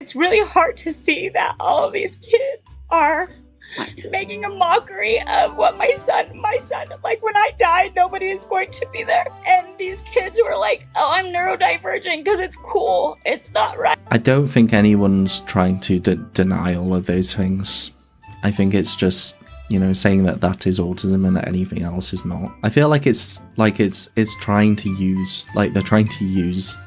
It's really hard to see that all of these kids are making a mockery of what my son, like when I die, nobody is going to be there. And these kids were like, oh, I'm neurodivergent because it's cool. It's not right. I don't think anyone's trying to deny all of those things. I think it's just, you know, saying that that is autism and that anything else is not. I feel like it's trying to use, like they're trying to use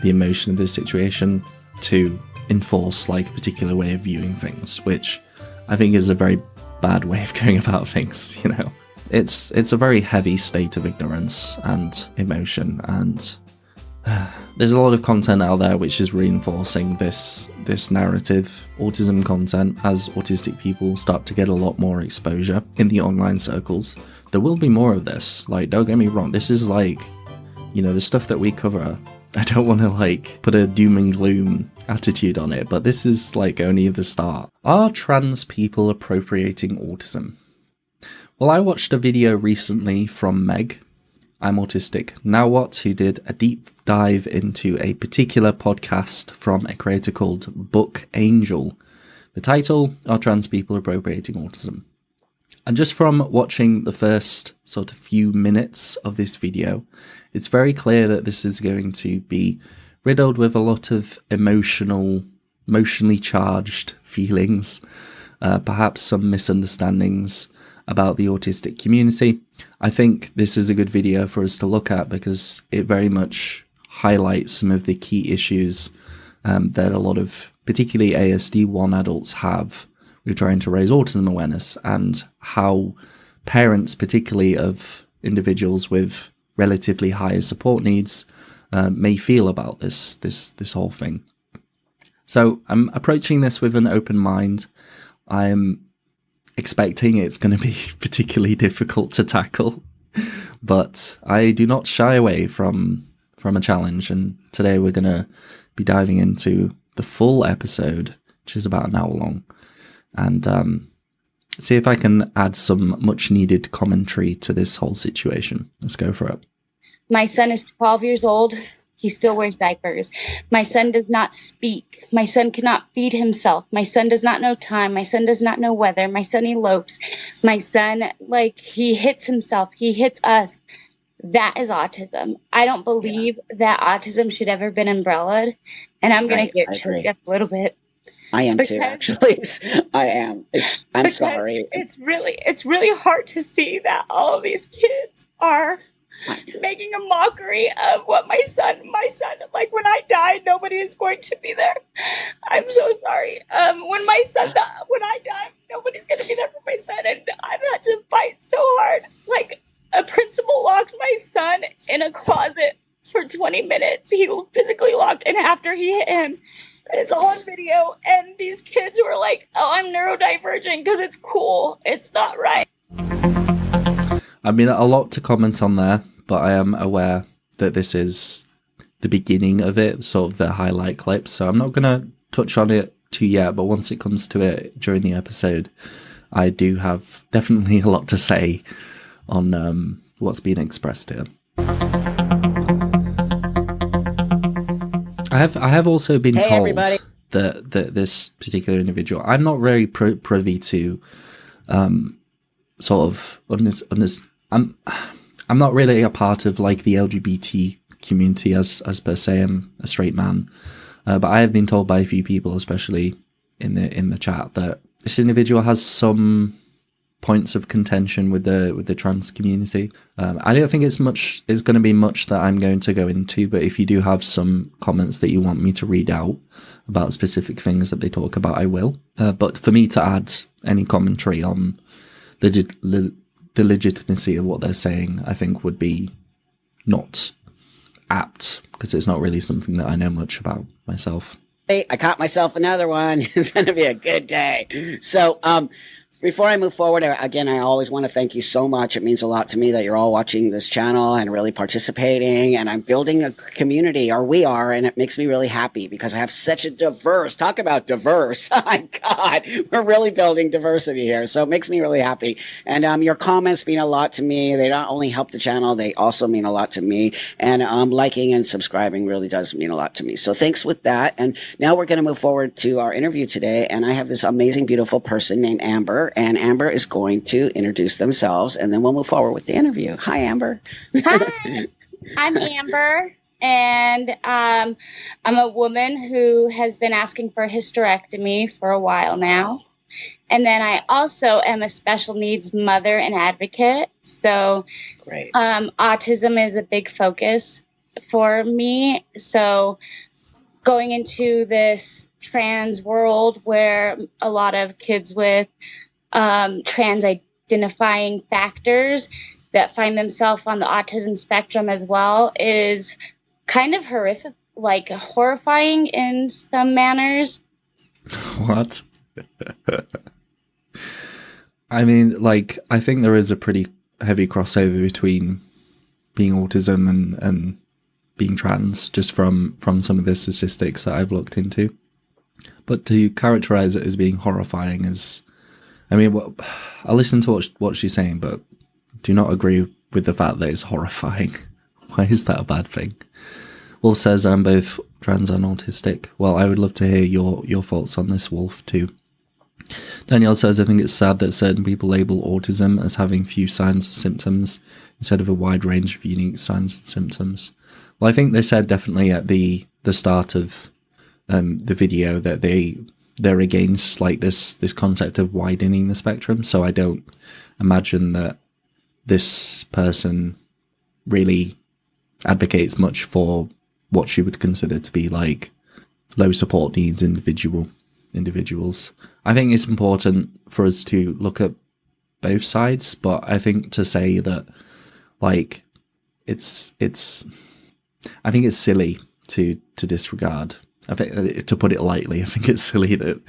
the emotion of this situation to enforce like a particular way of viewing things, which I think is a very bad way of going about things, you know. It's a very heavy state of ignorance and emotion, and there's a lot of content out there which is reinforcing this narrative. Autism content, as autistic people start to get a lot more exposure in the online circles, there will be more of this. Like, don't get me wrong, this is like, you know, the stuff that we cover, I don't want to like put a doom and gloom attitude on it, but this is like only the start. Are trans people appropriating autism? Well, I watched a video recently from Meg, I'm Autistic, Now What, who did a deep dive into a particular podcast from a creator called Book Angel. The title, Are Trans People Appropriating Autism? And just from watching the first sort of few minutes of this video, it's very clear that this is going to be riddled with a lot of emotionally charged feelings, perhaps some misunderstandings about the autistic community. I think this is a good video for us to look at because it very much highlights some of the key issues that a lot of particularly ASD1 adults have with trying to raise autism awareness, and how parents, particularly of individuals with relatively higher support needs, may feel about this whole thing. So I'm approaching this with an open mind. I'm expecting it's going to be particularly difficult to tackle, but I do not shy away from a challenge, and today we're going to be diving into the full episode, which is about an hour long, and see if I can add some much needed commentary to this whole situation. Let's go for it. My son is 12 years old. He still wears diapers. My son does not speak. My son cannot feed himself. My son does not know time. My son does not know weather. My son elopes. My son, like, he hits himself. He hits us. That is autism. I don't believe that autism should ever been umbrellaed. And I'm going to get choked up a little bit. I am too, actually. I am. I'm sorry. It's really hard to see that all of these kids are making a mockery of what my son, like when I die, nobody is going to be there. I'm so sorry. When I die, nobody's going to be there for my son. And I've had to fight so hard. Like, a principal locked my son in a closet for 20 minutes. He physically locked, and after he hit him, it's all on video, and these kids were like, oh, I'm neurodivergent because it's cool. It's not right. I mean, a lot to comment on there, but I am aware that this is the beginning of it, sort of the highlight clips, so I'm not going to touch on it too yet, but once it comes to it during the episode, I do have definitely a lot to say on what's being expressed here. I have also been told that this particular individual, I'm not very privy to sort of I'm not really a part of like the LGBT community as per se. I'm a straight man, but I have been told by a few people, especially in the chat, that this individual has some points of contention with the trans community. I don't think it's going to be much that I'm going to go into, but if you do have some comments that you want me to read out about specific things that they talk about, I will. But for me to add any commentary on the legitimacy of what they're saying, I think would be not apt, because it's not really something that I know much about myself. Hey, I caught myself another one. It's going to be a good day. So, Before I move forward, again, I always want to thank you so much. It means a lot to me that you're all watching this channel and really participating. And I'm building a community, or we are, and it makes me really happy because I have such a diverse, talk about diverse. Oh my God, we're really building diversity here. So it makes me really happy. And your comments mean a lot to me. They not only help the channel, they also mean a lot to me. And liking and subscribing really does mean a lot to me. So thanks with that. And now we're going to move forward to our interview today. And I have this amazing, beautiful person named Amber. And Amber is going to introduce themselves, and then we'll move forward with the interview. Hi, Amber. Hi, I'm Amber, and I'm a woman who has been asking for a hysterectomy for a while now. And then I also am a special needs mother and advocate. So Great. Autism is a big focus for me. So going into this trans world where a lot of kids with trans identifying factors that find themselves on the autism spectrum as well is kind of horrific, like horrifying in some manners. What? I mean, like, I think there is a pretty heavy crossover between being autism and being trans, just from some of the statistics that I've looked into. But to characterize it as being horrifying is, I mean, I listen to what she's saying, but do not agree with the fact that it's horrifying. Why is that a bad thing? Wolf says, I'm both trans and autistic. Well, I would love to hear your thoughts on this, Wolf, too. Danielle says, I think it's sad that certain people label autism as having few signs and symptoms instead of a wide range of unique signs and symptoms. Well, I think they said definitely at the start of the video that they're against like this concept of widening the spectrum. So I don't imagine that this person really advocates much for what she would consider to be like low support needs individuals. I think it's important for us to look at both sides, but I think to say that like I think it's silly to disregard. I think, to put it lightly, I think it's silly to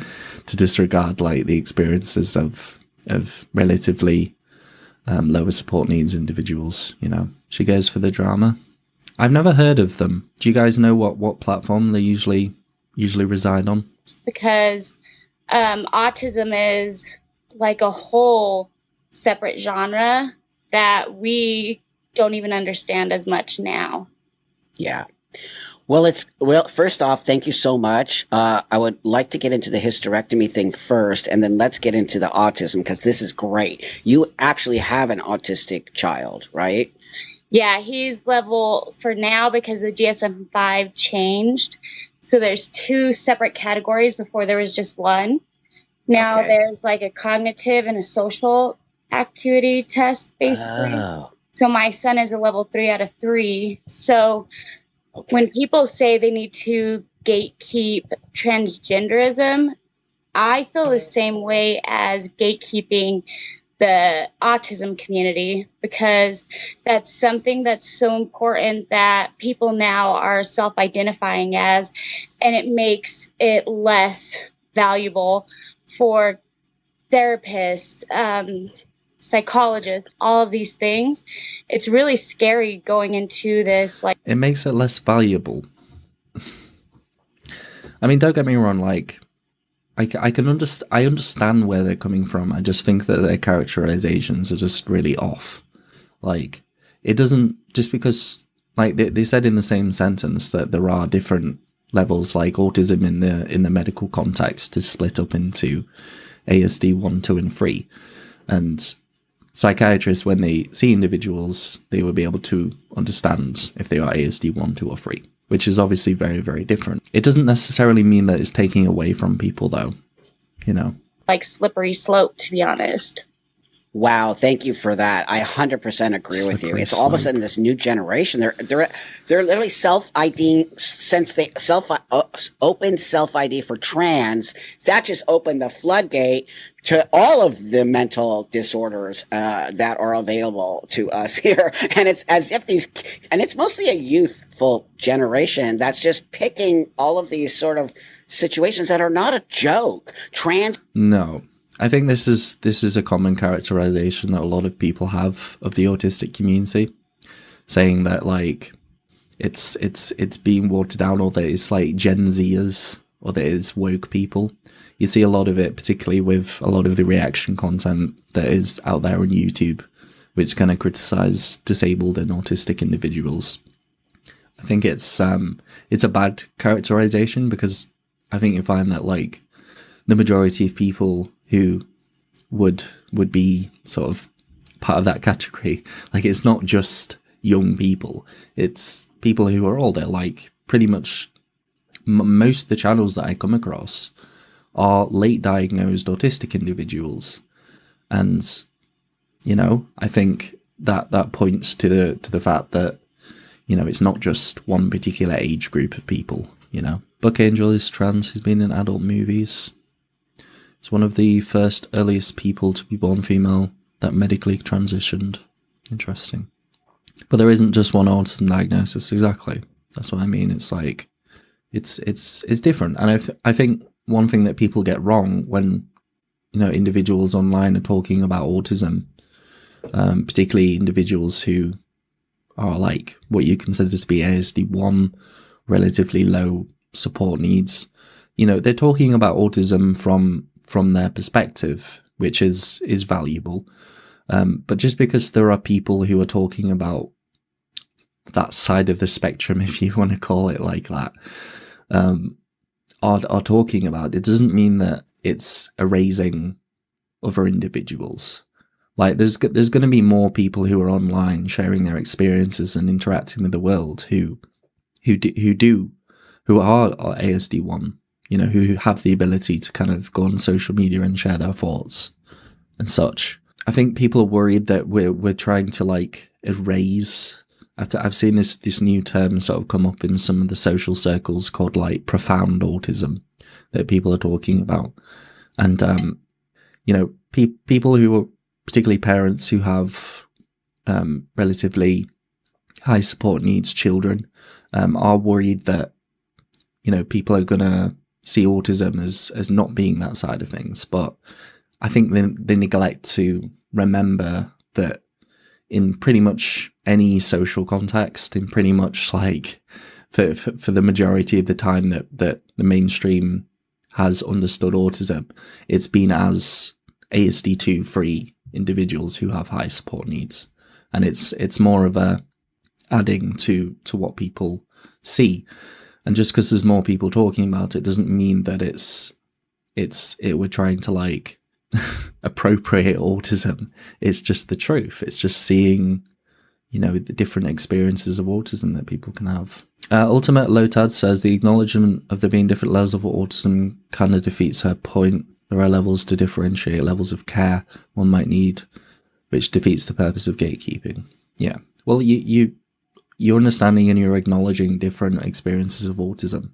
disregard like the experiences of relatively lower support needs individuals. You know, she goes for the drama. I've never heard of them. Do you guys know what platform they usually reside on? Because autism is like a whole separate genre that we don't even understand as much now. Yeah. Well, first off, thank you so much. I would like to get into the hysterectomy thing first, and then let's get into the autism, because this is great. You actually have an autistic child, right? Yeah, he's level for now because the DSM-5 changed. So there's 2 separate categories before there was just one. Now there's like a cognitive and a social acuity test, basically. Oh. So my son is a level 3 out of 3. So when people say they need to gatekeep transgenderism, I feel the same way as gatekeeping the autism community, because that's something that's so important that people now are self-identifying as, and it makes it less valuable for therapists, psychologists, all of these things. It's really scary going into this. Like, it makes it less valuable. I mean, don't get me wrong. Like, I understand where they're coming from. I just think that their characterizations are just really off. Like, it doesn't, just because, like, they said in the same sentence that there are different levels, like autism in the medical context is split up into ASD 1, 2, and 3. And psychiatrists, when they see individuals, they will be able to understand if they are ASD 1, 2, or 3, which is obviously very, very different. It doesn't necessarily mean that it's taking away from people, though, you know. Like slippery slope, to be honest. Wow, thank you for that. I 100% agree with you. It's all of a sudden this new generation. They're literally self-ID, since they open self-ID for trans. That just opened the floodgate to all of the mental disorders that are available to us here. And it's as if it's mostly a youthful generation that's just picking all of these sort of situations that are not a joke. No. I think this is a common characterization that a lot of people have of the autistic community, saying that like it's being watered down, or that it's like Gen Zers, or that it's woke people. You see a lot of it, particularly with a lot of the reaction content that is out there on YouTube, which kind of criticize disabled and autistic individuals. I think it's a bad characterization, because I think you find that like the majority of people who would be sort of part of that category, like it's not just young people, it's people who are older. Like pretty much most of the channels that I come across are late diagnosed autistic individuals, and you know, I think that points to the fact that, you know, it's not just one particular age group of people. You know, Buck Angel is trans. He's been in adult movies. He's one of the first earliest people to be born female that medically transitioned. Interesting. But there isn't just one autism diagnosis. Exactly. That's what I mean. It's like it's different, and I think one thing that people get wrong when, you know, individuals online are talking about autism, particularly individuals who are like what you consider to be ASD1, relatively low support needs. You know, they're talking about autism from their perspective, which is valuable. But just because there are people who are talking about that side of the spectrum, if you want to call it like that, are talking about it, doesn't mean that it's erasing other individuals. Like there's going to be more people who are online sharing their experiences and interacting with the world who are ASD1, you know, who have the ability to kind of go on social media and share their thoughts and such. I think people are worried that we're trying to like erase. I've seen this new term sort of come up in some of the social circles called like profound autism that people are talking about. And, you know, people who are particularly parents who have relatively high support needs children are worried that, you know, people are going to see autism as not being that side of things. But I think they neglect to remember that in pretty much any social context, in pretty much like for the majority of the time that the mainstream has understood autism, it's been as ASD2 free individuals who have high support needs. And it's more of a adding to what people see. And just because there's more people talking about it doesn't mean that we're trying to like appropriate autism. It's just the truth. It's just seeing, you know, the different experiences of autism that people can have. Ultimate Lotad says the acknowledgement of there being different levels of autism kind of defeats her point. There are levels to differentiate, levels of care one might need, which defeats the purpose of gatekeeping. Yeah. Well, you're understanding and you're acknowledging different experiences of autism,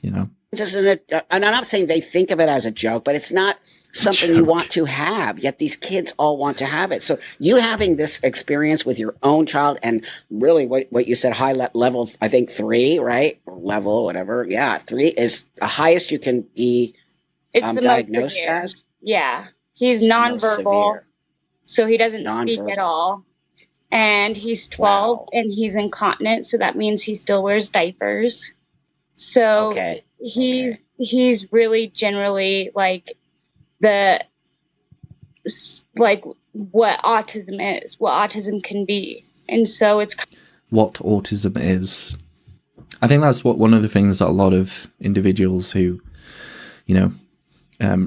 you know? And I'm not saying they think of it as a joke, but it's not something you want to have, yet these kids all want to have it. So you having this experience with your own child, and really what you said, high level, I think 3, right? Or level, whatever. Yeah, 3 is the highest you can be diagnosed as. Yeah. He's nonverbal, so he doesn't speak at all. And he's 12 and he's incontinent, so that means he still wears diapers. So he's really generally like what autism is, what autism can be. And so it's what autism is. I think that's one of the things that a lot of individuals who, you know,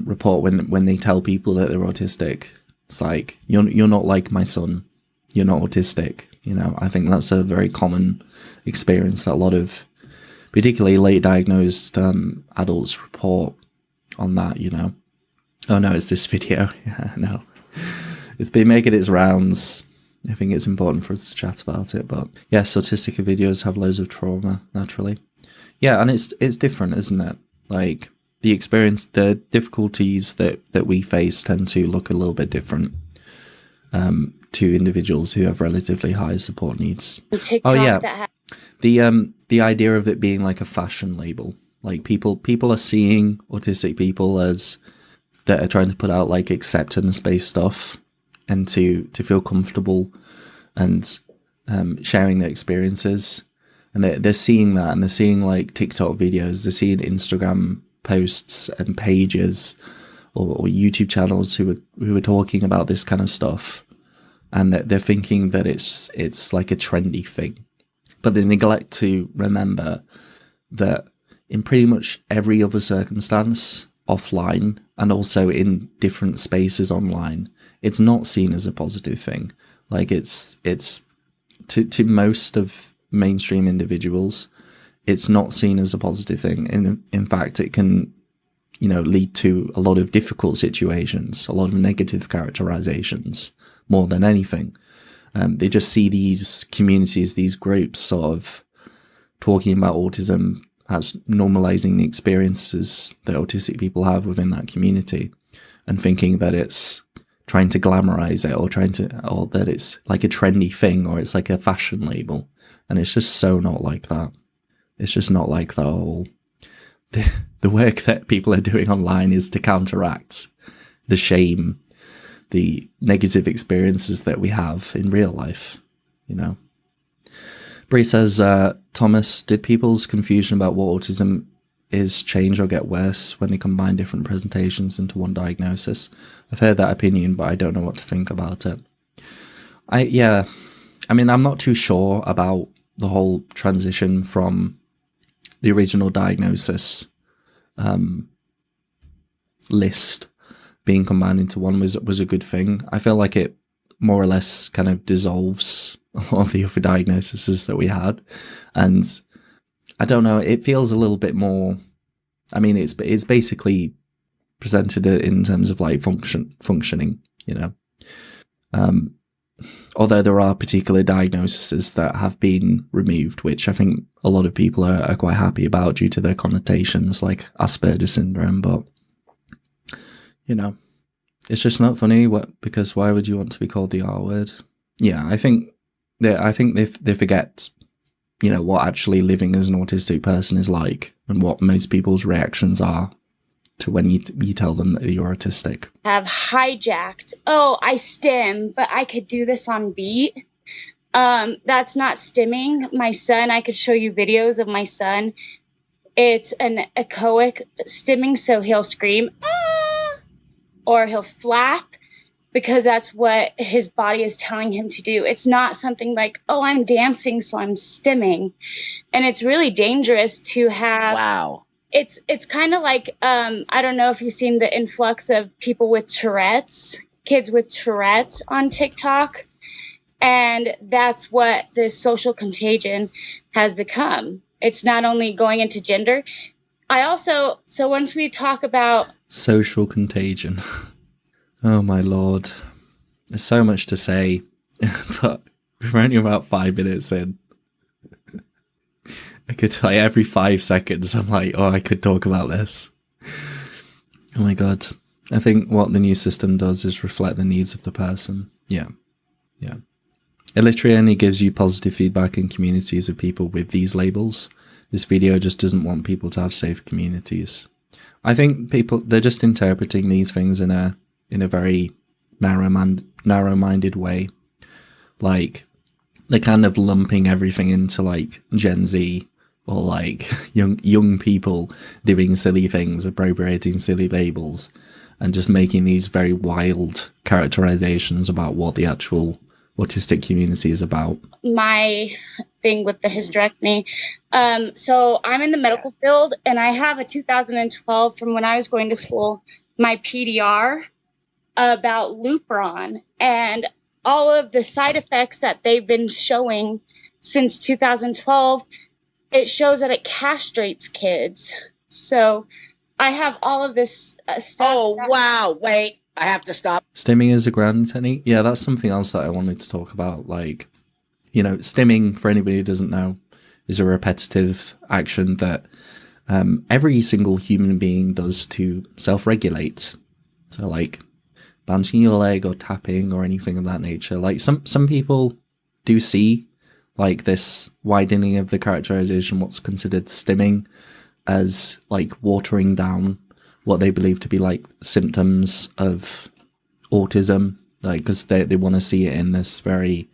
report when they tell people that they're autistic. It's like, you're not like my son. You're not autistic. You know, I think that's a very common experience that a lot of particularly late diagnosed adults report on that, you know. Oh no, it's this video. Yeah, no. It's been making its rounds. I think it's important for us to chat about it. But yes, autistic videos have loads of trauma, naturally. Yeah, and it's different, isn't it? Like, the experience, the difficulties that we face tend to look a little bit different to individuals who have relatively high support needs. TikTok, oh yeah, the idea of it being like a fashion label, like people are seeing autistic people as that are trying to put out like acceptance-based stuff and to feel comfortable and sharing their experiences. And they're seeing that, and they're seeing like TikTok videos, they're seeing Instagram posts and pages or YouTube channels who are talking about this kind of stuff, and they're thinking that it's like a trendy thing. But they neglect to remember that in pretty much every other circumstance, offline and also in different spaces online, it's not seen as a positive thing. Like it's to most of mainstream individuals, it's not seen as a positive thing. And in fact, it can, lead to a lot of difficult situations, a lot of negative characterizations more than anything. They just see these communities, these groups sort of talking about autism as normalizing the experiences that autistic people have within that community, and thinking that it's trying to glamorize it or that it's like a trendy thing, or it's like a fashion label. And it's just so not like that. It's just not like that at all. The work that people are doing online is to counteract the shame, the negative experiences that we have in real life, Bree says, Thomas, did people's confusion about what autism is change or get worse when they combine different presentations into one diagnosis? I've heard that opinion, but I don't know what to think about it. I'm not too sure about the whole transition from the original diagnosis list being combined into one was a good thing. I feel like it more or less kind of dissolves all the other diagnoses that we had, and I don't know, it feels a little bit more, it's basically presented in terms of like functioning, although there are particular diagnoses that have been removed, which I think a lot of people are quite happy about due to their connotations, like Asperger's syndrome. But, it's just not funny. Because why would you want to be called the R word? Yeah, I think they forget, what actually living as an autistic person is like, and what most people's reactions are to when you tell them that you're autistic. Have hijacked, I stim, but I could do this on beat. That's not stimming. My son, I could show you videos of my son. It's an echoic stimming, so he'll scream, ah, or he'll flap, because that's what his body is telling him to do. It's not something like, I'm dancing, so I'm stimming. And it's really dangerous to have... Wow. It's kind of like, I don't know if you've seen the influx of people with Tourette's, kids with Tourette's on TikTok. And that's what this social contagion has become. It's not only going into gender. So once we talk about... Social contagion. Oh my Lord. There's so much to say, but we're only about 5 minutes in. I could tell you every 5 seconds, I'm like, I could talk about this. Oh my God. I think what the new system does is reflect the needs of the person. Yeah. It literally only gives you positive feedback in communities of people with these labels. This video just doesn't want people to have safe communities. I think they're just interpreting these things in a very narrow-minded way. Like, they're kind of lumping everything into like Gen Z, or like young people doing silly things, appropriating silly labels, and just making these very wild characterizations about what the actual autistic community is about. My thing with the hysterectomy. So I'm in the medical field, and I have a 2012 from when I was going to school, my PDR about Lupron and all of the side effects that they've been showing since 2012. It shows that it castrates kids. So I have all of this stuff. Oh, wow. Wait, I have to stop. Stimming is a grounding technique. Yeah, that's something else that I wanted to talk about. Like, stimming, for anybody who doesn't know, is a repetitive action that every single human being does to self-regulate. So, like, bouncing your leg or tapping or anything of that nature. Like, some people do see like this widening of the characterization, what's considered stimming, as like watering down what they believe to be like symptoms of autism, like because they want to see it in this very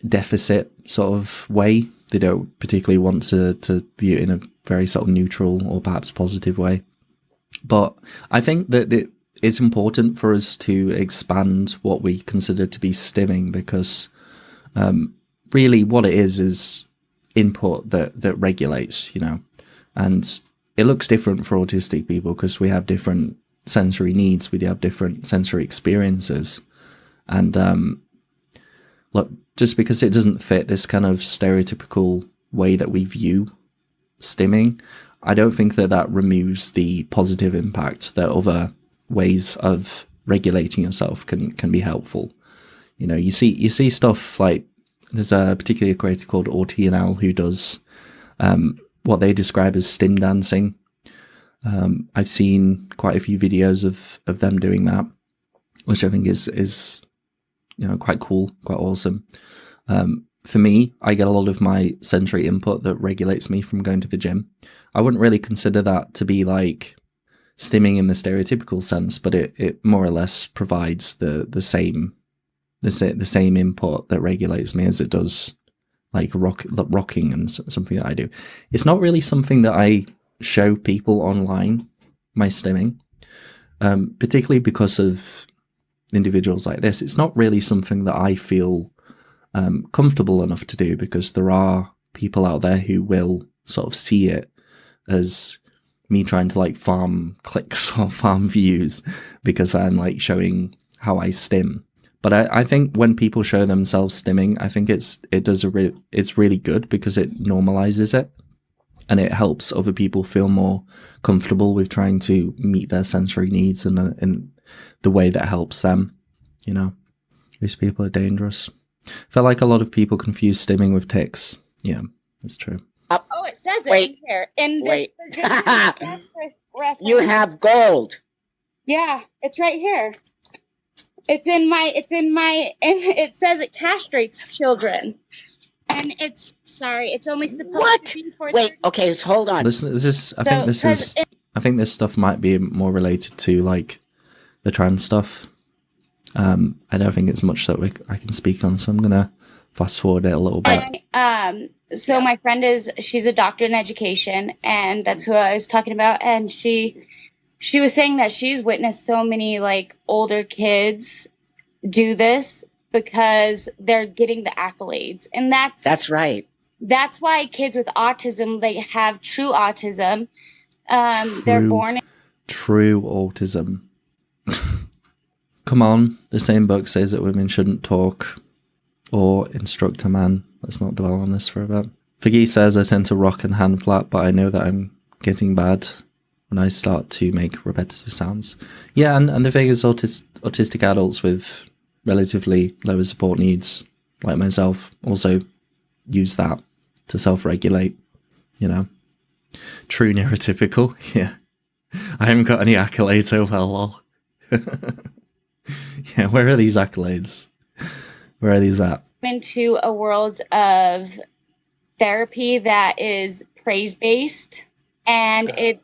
deficit sort of way. They don't particularly want to view it in a very sort of neutral or perhaps positive way. But I think that it's important for us to expand what we consider to be stimming, because really what it is input that regulates, you know, and it looks different for autistic people because we have different sensory needs, we have different sensory experiences, and look, just because it doesn't fit this kind of stereotypical way that we view stimming, I don't think that removes the positive impact that other ways of regulating yourself can be helpful. You know, you see stuff like, there's a particular creator called Autism who does what they describe as stim dancing. I've seen quite a few videos of them doing that, which I think is you know, quite cool, quite awesome. For me, I get a lot of my sensory input that regulates me from going to the gym. I wouldn't really consider that to be like stimming in the stereotypical sense, but it more or less provides the same input that regulates me as it does like rocking and something that I do. It's not really something that I show people online, my stimming, particularly because of individuals like this. It's not really something that I feel comfortable enough to do, because there are people out there who will sort of see it as me trying to like farm clicks or farm views because I'm like showing how I stim. But I think when people show themselves stimming, I think it's really good because it normalizes it, and it helps other people feel more comfortable with trying to meet their sensory needs in the way that helps them. You know, these people are dangerous. I feel like a lot of people confuse stimming with tics. Yeah, that's true. Oh, it says it in here. Wait. You have gold. Yeah, it's right here. It says it castrates children. And it's only supposed to be for... Wait, okay, so hold on. I think this stuff might be more related to like the trans stuff. I don't think it's much that I can speak on, so I'm gonna fast forward it a little bit. So my friend she's a doctor in education, and that's who I was talking about, and she was saying that she's witnessed so many like older kids do this because they're getting the accolades, and that's right. That's why kids with autism, they have true autism. They're born in true autism. Come on, the same book says that women shouldn't talk or instruct a man. Let's not dwell on this for a bit. Figgy says, I tend to rock and hand flap, but I know that I'm getting bad when I start to make repetitive sounds. Yeah, and the thing is, autistic adults with relatively lower support needs, like myself, also use that to self-regulate, you know. True neurotypical, yeah. I haven't got any accolades, oh well, lol. Yeah, where are these accolades? Where are these at? Into a world of therapy that is praise-based, and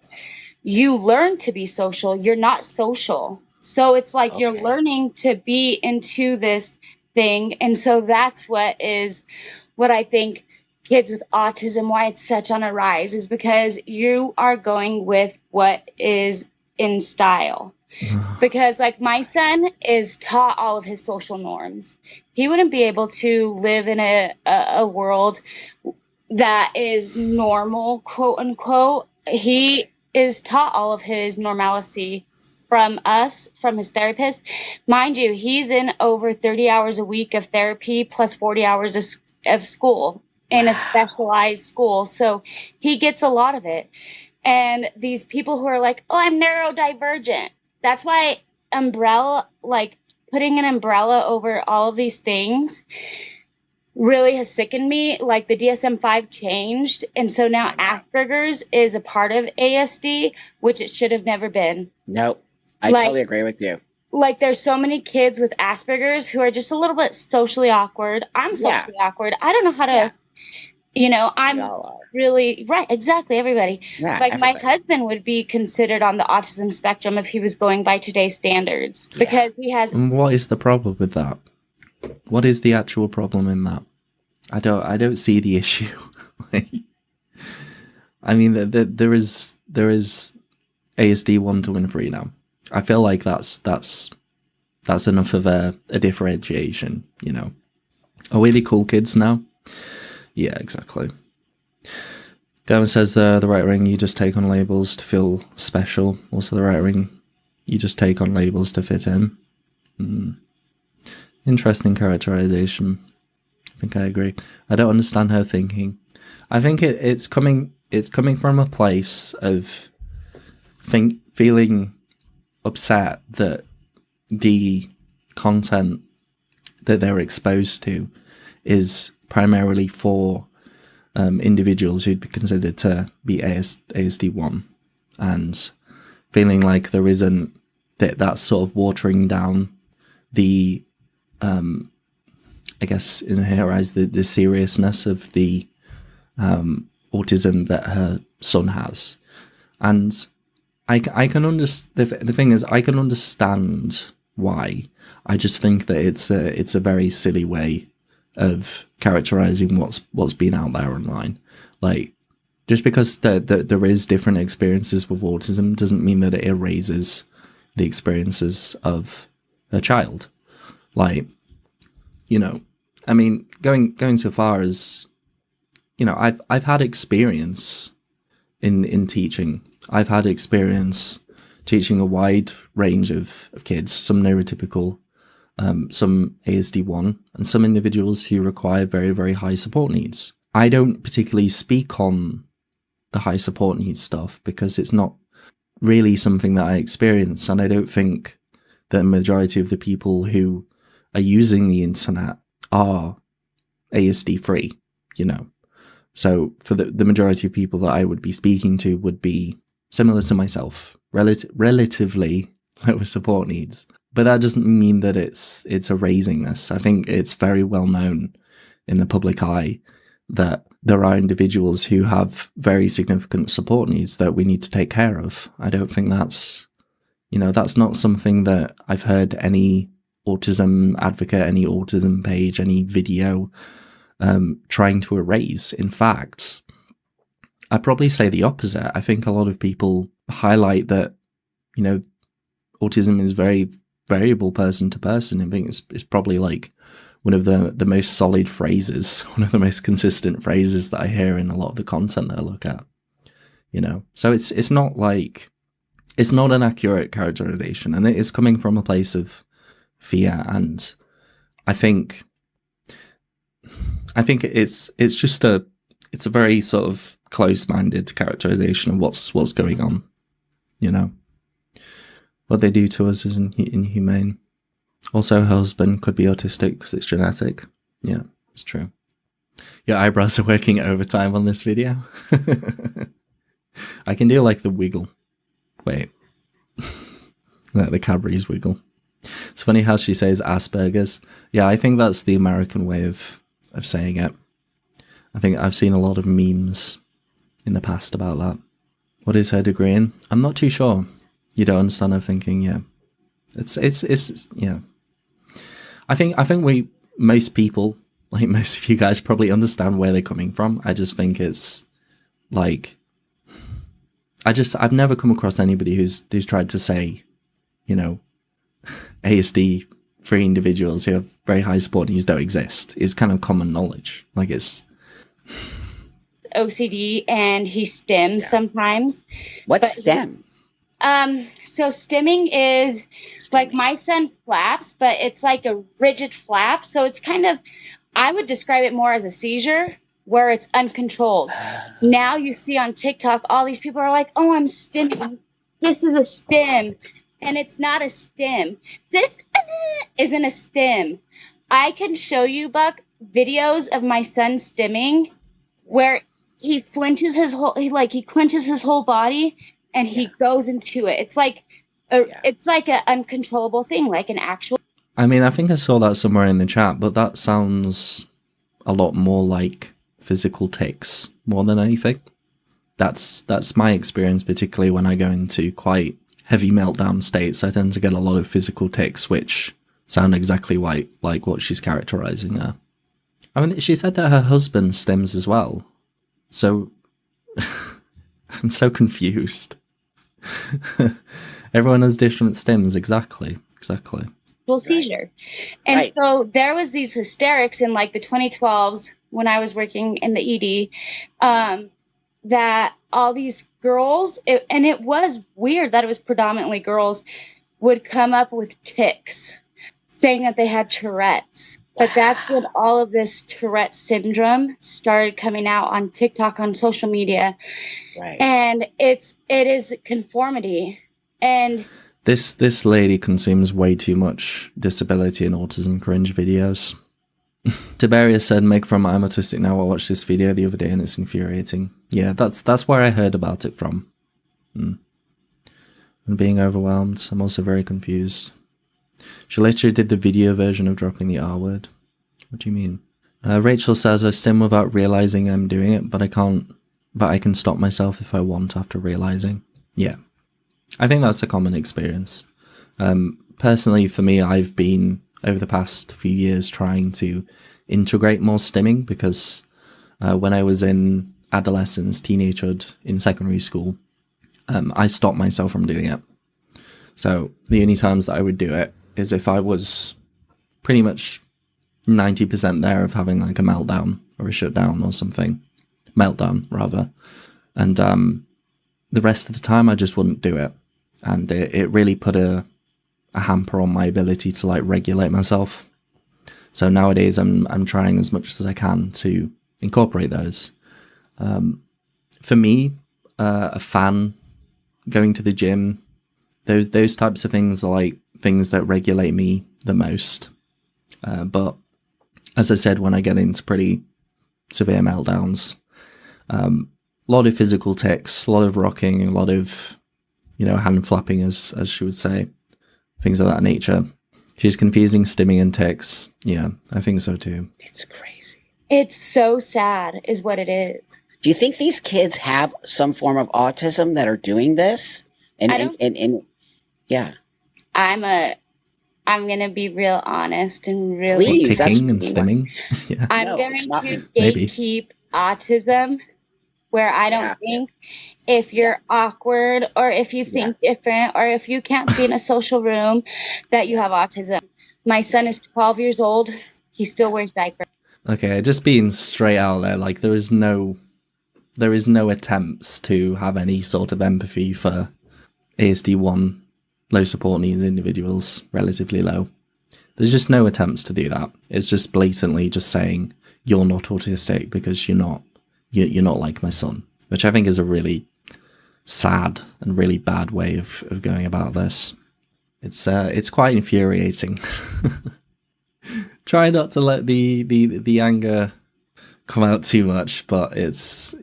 you learn to be social. You're not social. So it's like you're learning to be into this thing. And so that's what I think kids with autism, why it's such on a rise, is because you are going with what is in style. Because like my son is taught all of his social norms. He wouldn't be able to live in a world that is normal, quote unquote. He is taught all of his normalcy from us, from his therapist. Mind you, he's in over 30 hours a week of therapy plus 40 hours of school in a specialized school. So he gets a lot of it. And these people who are like, oh, I'm neurodivergent. That's why putting an umbrella over all of these things really has sickened me. Like the DSM-5 changed. And so now Asperger's is a part of ASD, which it should have never been. Nope. I totally agree with you. Like there's so many kids with Asperger's who are just a little bit socially awkward. I'm socially awkward. I don't know how to, I'm really right. Exactly, everybody. Yeah, Like my everybody. husband would be considered on the autism spectrum if he was going by today's standards, because he has. And what is the problem with that? What is the actual problem in that? I don't see the issue. Like, I mean, there is ASD 1, 2, and 3 now. I feel like that's enough of a differentiation, you know. Are we the cool kids now? Yeah, exactly. Gavin says the right ring, you just take on labels to feel special. Also the right ring, you just take on labels to fit in. Interesting characterization. I think I agree. I don't understand her thinking. I think it's coming from a place of feeling upset that the content that they're exposed to is primarily for individuals who'd be considered to be ASD1, and feeling like there isn't that's sort of watering down the I guess in her eyes the seriousness of the autism that her son has. And I can understand. The thing is, I can understand why. I just think that it's a very silly way of characterizing what's been out there online. Like, just because there is different experiences with autism doesn't mean that it erases the experiences of a child. Like, you know, I mean, going so far as, you know, I've had experience in teaching. I've had experience teaching a wide range of kids, some neurotypical, some ASD1, and some individuals who require very, very high support needs. I don't particularly speak on the high support needs stuff because it's not really something that I experience, and I don't think that the majority of the people who are using the internet are ASD free, you know. So for the majority of people that I would be speaking to would be similar to myself, relatively lower support needs. But that doesn't mean that it's erasing this. I think it's very well known in the public eye that there are individuals who have very significant support needs that we need to take care of. I don't think that's not something that I've heard any autism advocate, any autism page, any video trying to erase. In fact, I'd probably say the opposite. I think a lot of people highlight that, you know, autism is very variable person to person. I think it's probably like one of the most solid phrases, one of the most consistent phrases that I hear in a lot of the content that I look at, you know. So it's not like, it's not an accurate characterization, and it is coming from a place of fear. And I think it's just a very sort of close-minded characterization of what's going on, you know. What they do to us is inhumane. Also, her husband could be autistic because it's genetic. Yeah, it's true. Your eyebrows are working overtime on this video. I can do like the wiggle. Wait. Like the Cadbury's wiggle. It's funny how she says Asperger's. Yeah, I think that's the American way of saying it. I think I've seen a lot of memes in the past about that. What is her degree in? I'm not too sure. You don't understand her thinking, yeah. It's yeah. I think most people, like most of you guys, probably understand where they're coming from. I just think it's like, I've never come across anybody who's tried to say, you know, ASD free individuals who have very high support needs don't exist. It's kind of common knowledge. Like, it's OCD and he stims sometimes. What's stem? So stimming is like my son flaps, but it's like a rigid flap. So it's kind of, I would describe it more as a seizure where it's uncontrolled. Now you see on TikTok, all these people are like, oh, I'm stimming. This is a stim. And it's not a stim. This isn't a stim. I can show you, Buck, videos of my son stimming where he clenches his whole body and he goes into it. It's like it's like an uncontrollable thing, like an actual. I mean, I think I saw that somewhere in the chat, but that sounds a lot more like physical tics more than anything. That's my experience, particularly when I go into quite heavy meltdown states. I tend to get a lot of physical tics, which sound exactly like what she's characterizing there. I mean, she said that her husband stims as well. So I'm so confused. Everyone has different stims, exactly. Seizure. And so there was these hysterics in like the 2012s when I was working in the ED, that all these girls, and it was weird that it was predominantly girls, would come up with tics, saying that they had Tourette's. But that's when all of this Tourette syndrome started coming out on TikTok, on social media. Right. And it is conformity. And this lady consumes way too much disability and autism cringe videos. Tiberius said, "Make from I'm autistic now. I watched this video the other day and it's infuriating." Yeah, that's where I heard about it from. I'm being overwhelmed. I'm also very confused. She literally did the video version of dropping the R word. What do you mean? Rachel says, "I stim without realizing I'm doing it, but I can stop myself if I want after realizing." Yeah, I think that's a common experience. Personally, for me, I've been over the past few years trying to integrate more stimming because when I was in adolescence, teenagehood, in secondary school, I stopped myself from doing it. So the only times that I would do it is if I was pretty much 90% there of having like a meltdown or a shutdown or something. Meltdown, rather. And the rest of the time I just wouldn't do it. And it really put a hamper on my ability to like regulate myself. So nowadays I'm trying as much as I can to incorporate those. For me, a fan, going to the gym, those types of things are like things that regulate me the most. But as I said, when I get into pretty severe meltdowns, a lot of physical tics, a lot of rocking, a lot of, hand flapping, as she would say, things of that nature. She's confusing stimming and tics. Yeah, I think so too. It's crazy. It's so sad is what it is. Do you think these kids have some form of autism that are doing this? Yeah. I'm gonna be real honest and really Please, ticking and stimming. Yeah. I'm going to gatekeep autism, where I don't think if you're awkward or if you think different or if you can't be in a social room that you have autism. My son is 12 years old. He still wears diapers. Okay, just being straight out there, like there is no attempts to have any sort of empathy for ASD1 low support needs individuals, relatively low. There's just no attempts to do that. It's just blatantly just saying you're not autistic because you're not like my son, which I think is a really sad and really bad way of going about this. It's quite infuriating. Try not to let the anger come out too much, but it's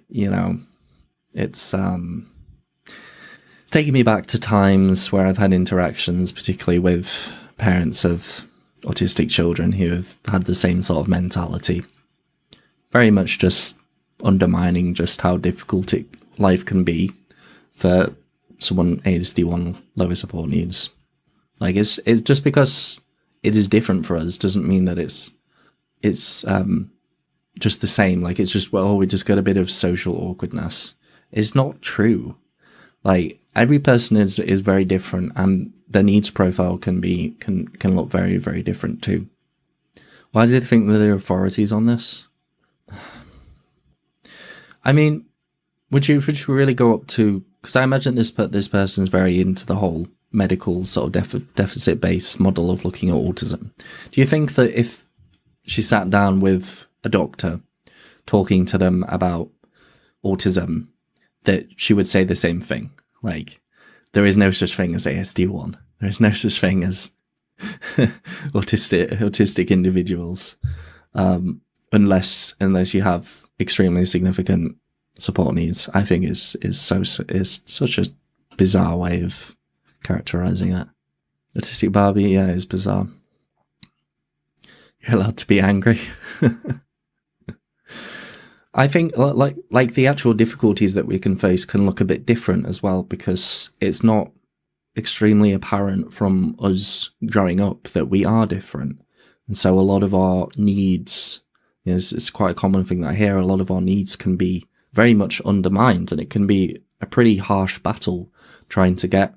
taking me back to times where I've had interactions, particularly with parents of autistic children who have had the same sort of mentality. Very much just undermining just how difficult life can be for someone ASD1 lower support needs. Like it's just because it is different for us doesn't mean that it's just the same. Like it's just, well, we just got a bit of social awkwardness. It's not true. Like every person is very different, and their needs profile can look very, very different too. Why do they think that they're authorities on this? I mean, would you really go up to? Because I imagine this person is very into the whole medical sort of deficit-based model of looking at autism. Do you think that if she sat down with a doctor, talking to them about autism, that she would say the same thing? Like, there is no such thing as ASD1. There is no such thing as autistic individuals, unless you have extremely significant support needs. I think is such a bizarre way of characterizing it. Autistic Barbie, yeah, is bizarre. You're allowed to be angry. I think like the actual difficulties that we can face can look a bit different as well, because it's not extremely apparent from us growing up that we are different. And so a lot of our needs, it's quite a common thing that I hear, a lot of our needs can be very much undermined, and it can be a pretty harsh battle trying to get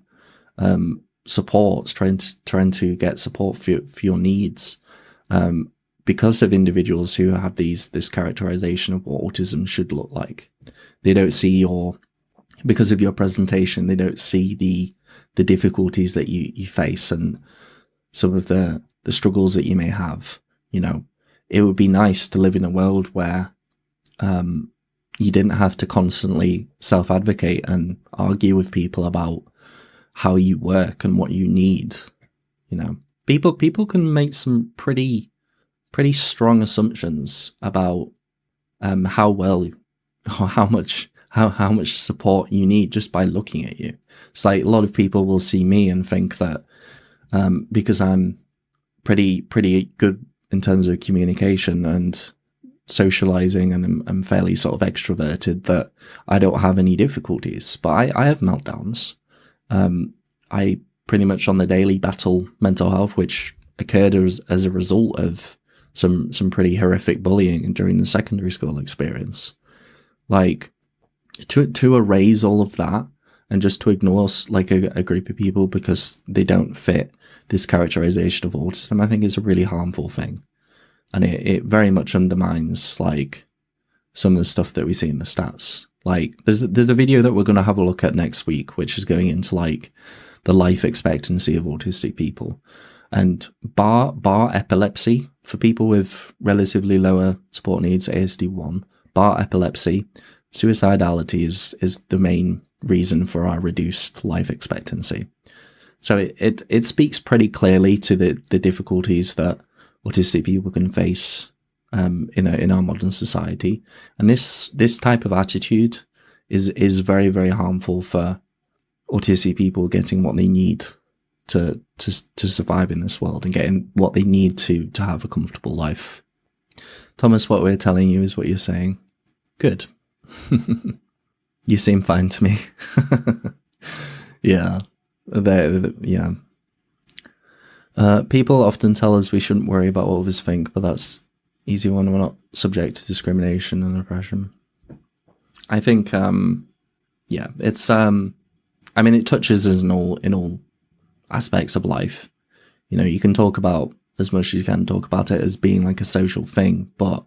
support, trying to get support for your needs, because of individuals who have this characterization of what autism should look like. They don't see because of your presentation, they don't see the difficulties that you face and some of the struggles that you may have. It would be nice to live in a world where you didn't have to constantly self-advocate and argue with people about how you work and what you need. People can make some pretty strong assumptions about how well or how much support you need just by looking at you. It's like a lot of people will see me and think that because I'm pretty good in terms of communication and socializing, and I'm fairly sort of extroverted, that I don't have any difficulties. But I have meltdowns. I pretty much on the daily battle mental health, which occurred as a result of some pretty horrific bullying during the secondary school experience. Like, to erase all of that and just to ignore like a group of people because they don't fit this characterization of autism, I think is a really harmful thing. And it very much undermines like some of the stuff that we see in the stats. Like there's a video that we're going to have a look at next week, which is going into like the life expectancy of autistic people. And bar epilepsy, for people with relatively lower support needs, ASD1, bar epilepsy, suicidality is the main reason for our reduced life expectancy. So it speaks pretty clearly to the difficulties that autistic people can face in our modern society. And this type of attitude is very, very harmful for autistic people getting what they need to survive in this world and getting what they need to have a comfortable life. Thomas, what we're telling you is what you're saying. Good. You seem fine to me. Yeah. Yeah. People often tell us we shouldn't worry about what others think, but that's easy when we're not subject to discrimination and oppression. I think, yeah, it's, I mean, it touches us in all aspects of life. You can talk about as much as you can talk about it as being like a social thing, but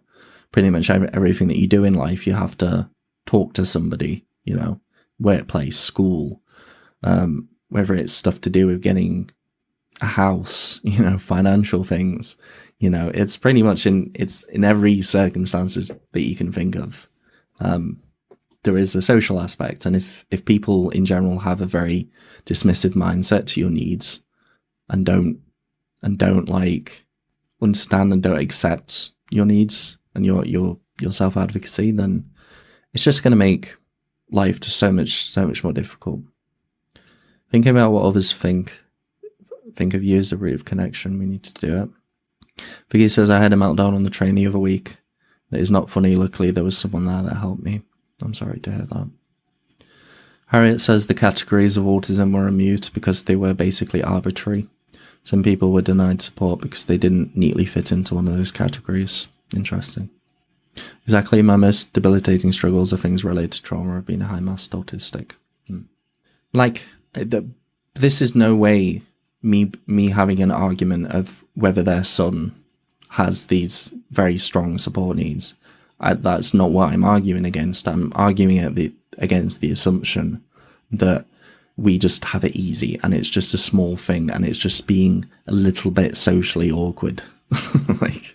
pretty much everything that you do in life, you have to talk to somebody, workplace, school, whether it's stuff to do with getting a house, financial things, it's pretty much in every circumstances that you can think of. There is a social aspect, and if people in general have a very dismissive mindset to your needs and don't like understand and don't accept your needs and your self-advocacy, then it's just going to make life just so much more difficult. Thinking about what others think of you as the root of connection. We need to do it. Vicky says, I had a meltdown on the train the other week. It is not funny. Luckily, there was someone there that helped me. I'm sorry to hear that. Harriet says the categories of autism were removed because they were basically arbitrary. Some people were denied support because they didn't neatly fit into one of those categories. Interesting. Exactly. My most debilitating struggles are things related to trauma of being a high-masked autistic. Like, this is no way me having an argument of whether their son has these very strong support needs. That's not what I'm arguing against. I'm arguing against the assumption that we just have it easy and it's just a small thing and it's just being a little bit socially awkward. Like,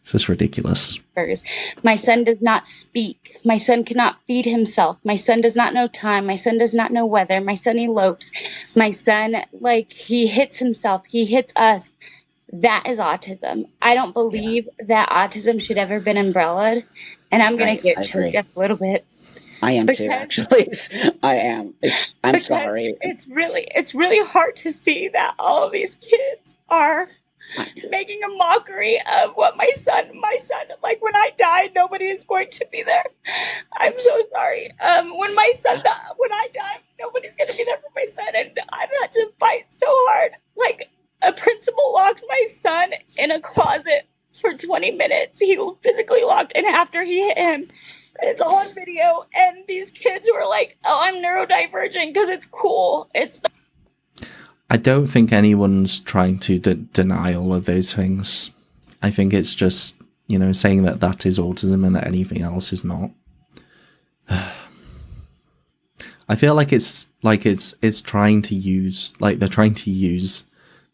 it's just ridiculous. My son does not speak. My son cannot feed himself. My son does not know time. My son does not know weather. My son elopes. My son, he hits himself. He hits us. That is autism. I don't believe that autism should ever been umbrellaed. And I'm going to get choked up a little bit. I am too, actually. I am. I'm sorry. It's really hard to see that all of these kids are making a mockery of what my son, like when I die, nobody is going to be there. I'm so sorry. When I die, nobody's going to be there for my son. And I've had to fight so hard. Like, a principal locked my son in a closet for 20 minutes. He physically locked, and after he hit him, it's all on video, and these kids were like, oh, I'm neurodivergent because it's cool. I don't think anyone's trying to deny all of those things. I think it's just, saying that that is autism and that anything else is not. I feel like it's trying to use, like they're trying to use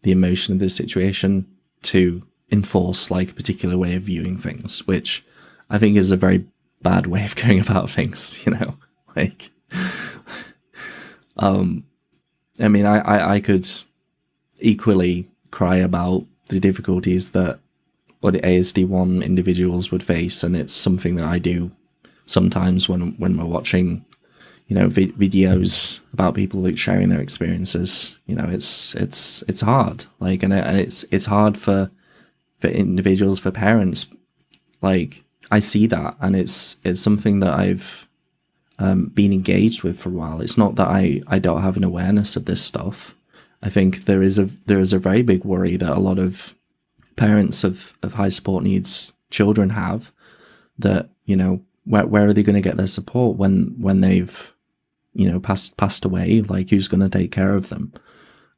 the emotion of this situation to enforce like a particular way of viewing things, which I think is a very bad way of going about things, like, I mean, I could equally cry about the difficulties that what ASD1 individuals would face, and it's something that I do sometimes when we're watching, videos about people like sharing their experiences. It's hard, like, and it's hard for individuals, for parents. Like, I see that, and it's something that I've been engaged with for a while. It's not that I don't have an awareness of this stuff. I think there is a very big worry that a lot of parents of high support needs children have, that, where are they going to get their support when they've, passed away? Like, who's going to take care of them?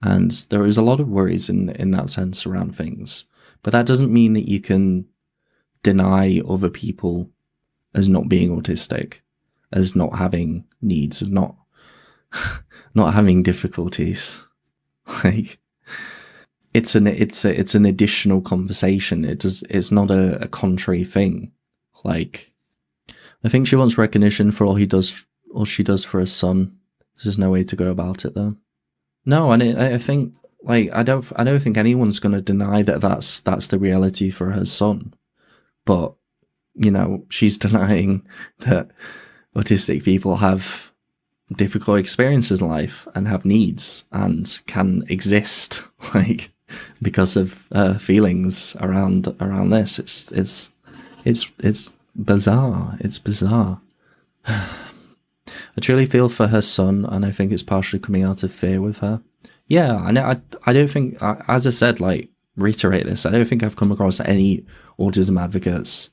And there is a lot of worries in that sense around things. But that doesn't mean that you can deny other people as not being autistic, as not having needs, as not having difficulties. Like, it's an additional conversation. It's not a contrary thing. Like, I think she wants recognition for all she does for her son. There's no way to go about it though. No, and I think, like, I don't think anyone's going to deny that that's the reality for her son. But, she's denying that autistic people have difficult experiences in life and have needs and can exist, like, because of feelings around this. It's bizarre. It's bizarre. I truly feel for her son, and I think it's partially coming out of fear with her. Yeah, I don't think, as I said, like, reiterate this, I don't think I've come across any autism advocates,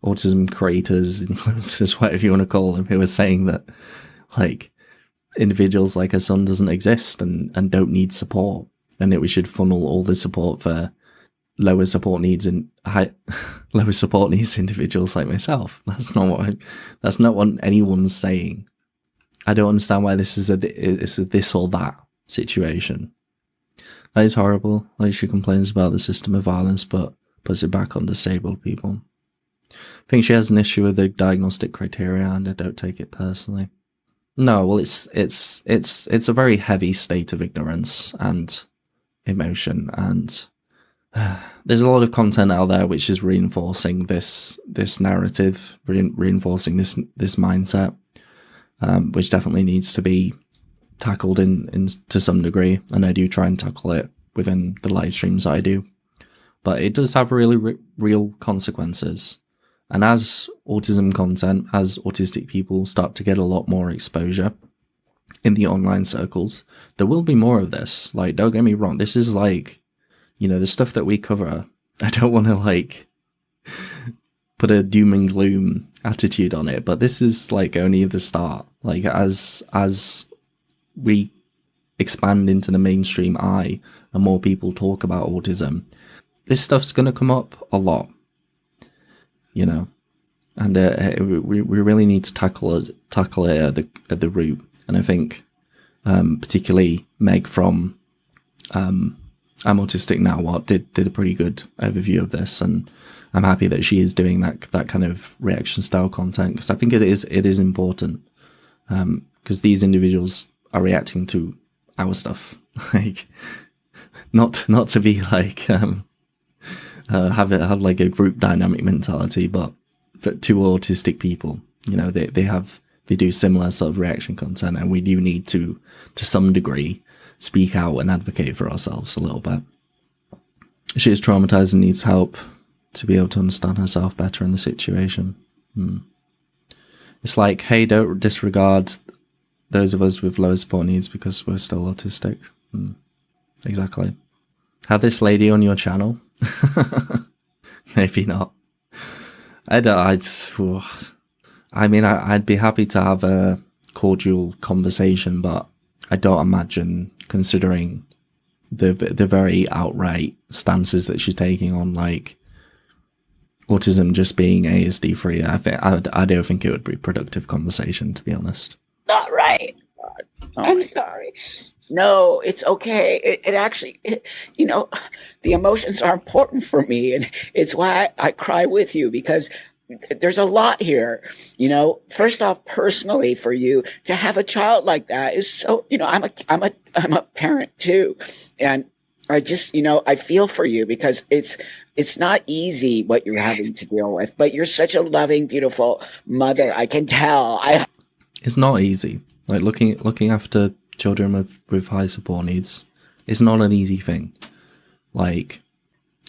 autism creators, influencers, whatever you want to call them, who are saying that, like, individuals like her son doesn't exist and don't need support, and that we should funnel all the support for lower support needs individuals like myself. That's not what anyone's saying. I don't understand why this is a this or that situation. That is horrible. Like, she complains about the system of violence, but puts it back on disabled people. I think she has an issue with the diagnostic criteria, and I don't take it personally. No, well, it's a very heavy state of ignorance and emotion, and there's a lot of content out there which is reinforcing this narrative, reinforcing this mindset, which definitely needs to be tackled in to some degree, and I do try and tackle it within the live streams I do, but it does have really real consequences. And as autism content, as autistic people start to get a lot more exposure in the online circles, there will be more of this. Like, don't get me wrong, this is like, the stuff that we cover, I don't want to like put a doom and gloom attitude on it, but this is like only the start. Like, as we expand into the mainstream eye and more people talk about autism, this stuff's going to come up a lot, and we really need to tackle it at the root. And I think particularly Meg from I'm Autistic Now What did a pretty good overview of this, and I'm happy that she is doing that kind of reaction style content, because I think it is important, because these individuals are reacting to our stuff, like, not to be like have like a group dynamic mentality, but for two autistic people, they do similar sort of reaction content, and we do need to some degree speak out and advocate for ourselves a little bit. She is traumatized and needs help to be able to understand herself better in the situation. It's like, hey, don't disregard those of us with lower support needs because we're still autistic. Exactly. Have this lady on your channel? Maybe not. I'd be happy to have a cordial conversation, but I don't imagine, considering the very outright stances that she's taking on, like, autism just being ASD free. I don't think it would be a productive conversation, to be honest. Not right. Oh I'm sorry. No, it's okay. It actually, you know, the emotions are important for me, and it's why I cry with you, because there's a lot here. You know, first off, personally, for you to have a child like that is so, you know, I'm a parent too, and I just, you know, I feel for you, because it's not easy what you're having to deal with, but you're such a loving, beautiful mother. I can tell. It's not easy. Like, looking after children with high support needs is not an easy thing. Like,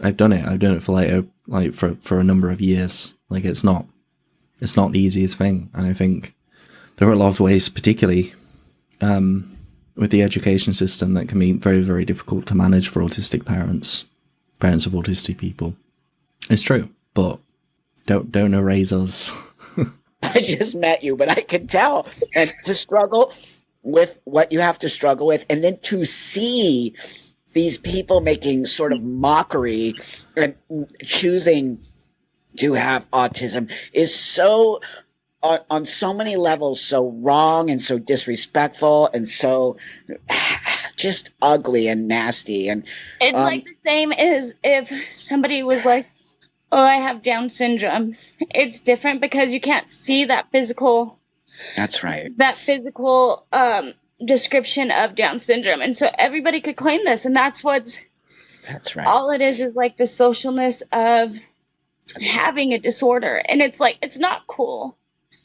I've done it for a number of years. Like, it's not the easiest thing. And I think there are a lot of ways, particularly with the education system, that can be very, very difficult to manage for autistic parents of autistic people. It's true, but don't erase us. I just met you, but I can tell. And to struggle with what you have to struggle with, and then to see these people making sort of mockery and choosing to have autism is so, on so many levels, so wrong and so disrespectful and so just ugly and nasty. And it's like the same as if somebody was like, oh, I have Down syndrome. It's different because you can't see that physical. That's right. That physical description of Down syndrome. And so everybody could claim this. And that's right. All it is like the socialness of having a disorder. And it's like, it's not cool.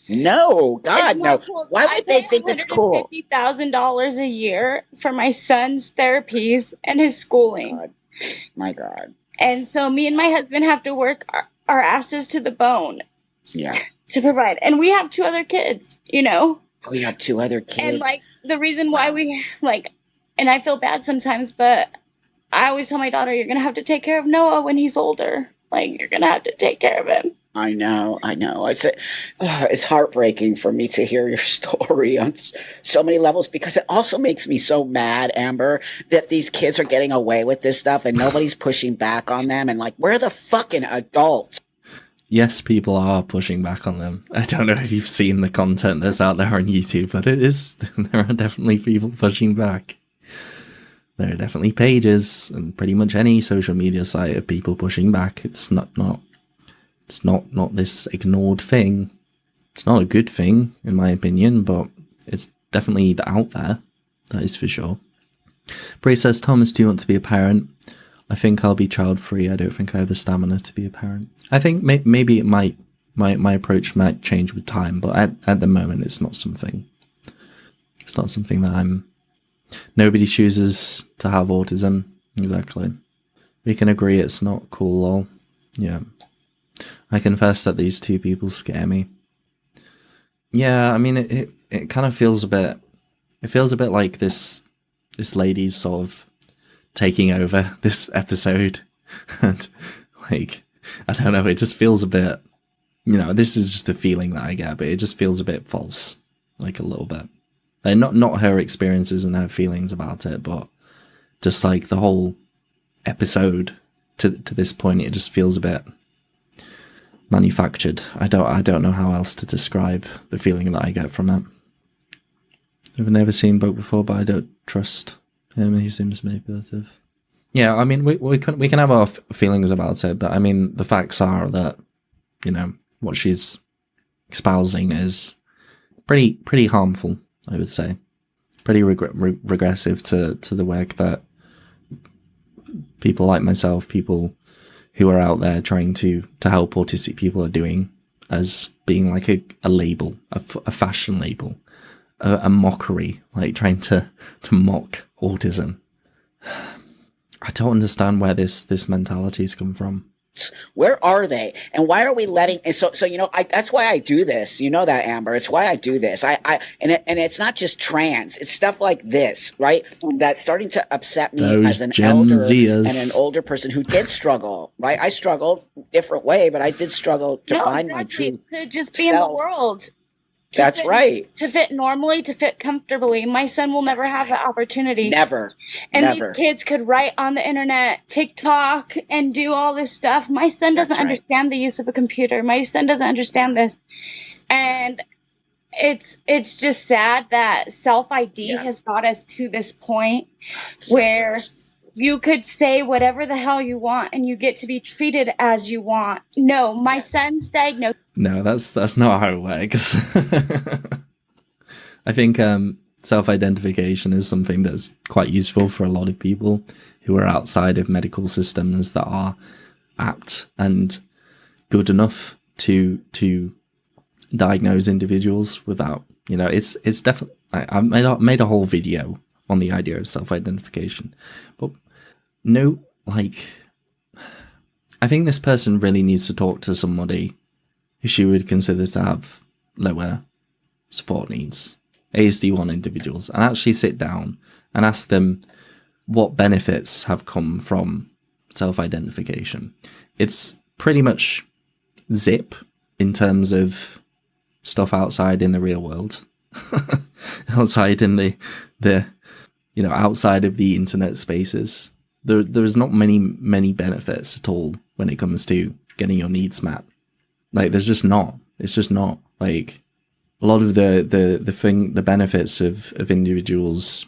No, God, no. Cool. Why would they think it's cool? $150,000 a year for my son's therapies and his schooling. God. My God. And so me and my husband have to work our asses to the bone. Yeah. To provide. And we have 2 other kids, you know? We have 2 other kids. And like the reason why we like, and I feel bad sometimes, but I always tell my daughter, you're going to have to take care of Noah when he's older. Like, you're going to have to take care of him. I know. It's heartbreaking for me to hear your story on so many levels, because it also makes me so mad, Amber, that these kids are getting away with this stuff and nobody's pushing back on them. And like, we're the fucking adults. Yes, people are pushing back on them. I don't know if you've seen the content that's out there on YouTube, but there are definitely people pushing back. There are definitely pages and pretty much any social media site of people pushing back. It's not this ignored thing. It's not a good thing, in my opinion, but it's definitely out there. That is for sure. Bray says, Thomas, do you want to be a parent? I think I'll be child-free. I don't think I have the stamina to be a parent. I think maybe it might, my approach might change with time, but at the moment it's not something that I'm... Nobody chooses to have autism. Exactly. We can agree it's not cool, lol. Yeah. I confess that these 2 people scare me. Yeah, I mean, it kind of feels a bit... It feels a bit like this lady's sort of taking over this episode. And, like, I don't know, it just feels a bit... You know, this is just a feeling that I get, but it just feels a bit false. Like, a little bit. Like, not her experiences and her feelings about it, but just, like, the whole episode to this point, it just feels a bit manufactured. I don't know how else to describe the feeling that I get from it. I've never seen Bug before, but I don't trust him. He seems manipulative. Yeah, I mean, we can have our feelings about it, but I mean, the facts are that, you know, what she's espousing is pretty harmful, I would say. Pretty regressive to the work that people like myself, people who are out there trying to help autistic people are doing, as being like a label, a fashion label, a mockery, like trying to mock autism. I don't understand where this mentality's come from. Where are they? And why are we letting? And so that's why I do this. You know that, Amber. It's why I do this. And it's not just trans. It's stuff like this, right? That's starting to upset me Those as an Gen elder Zers. and an older person who did struggle, right? I struggled different way, but I did struggle to find my true to just be in the world. That's right. To fit normally, to fit comfortably. My son will never have that opportunity. Never. And Never. these kids could write on the internet, TikTok, and do all this stuff. My son doesn't understand the use of a computer. My son doesn't understand this. And it's just sad that self-ID has got us to this point where you could say whatever the hell you want and you get to be treated as you want. No, my son's diagnosed. No, that's not how it works. I think self-identification is something that's quite useful for a lot of people who are outside of medical systems that are apt and good enough to diagnose individuals without, it's definitely, I made a whole video on the idea of self-identification, but no, I think this person really needs to talk to somebody who she would consider to have lower support needs, ASD1 individuals, and actually sit down and ask them what benefits have come from self-identification. It's pretty much zip in terms of stuff outside in the real world, outside in the outside of the internet spaces. There's not many benefits at all when it comes to getting your needs met. There's just not. It's just not. A lot of the benefits of individuals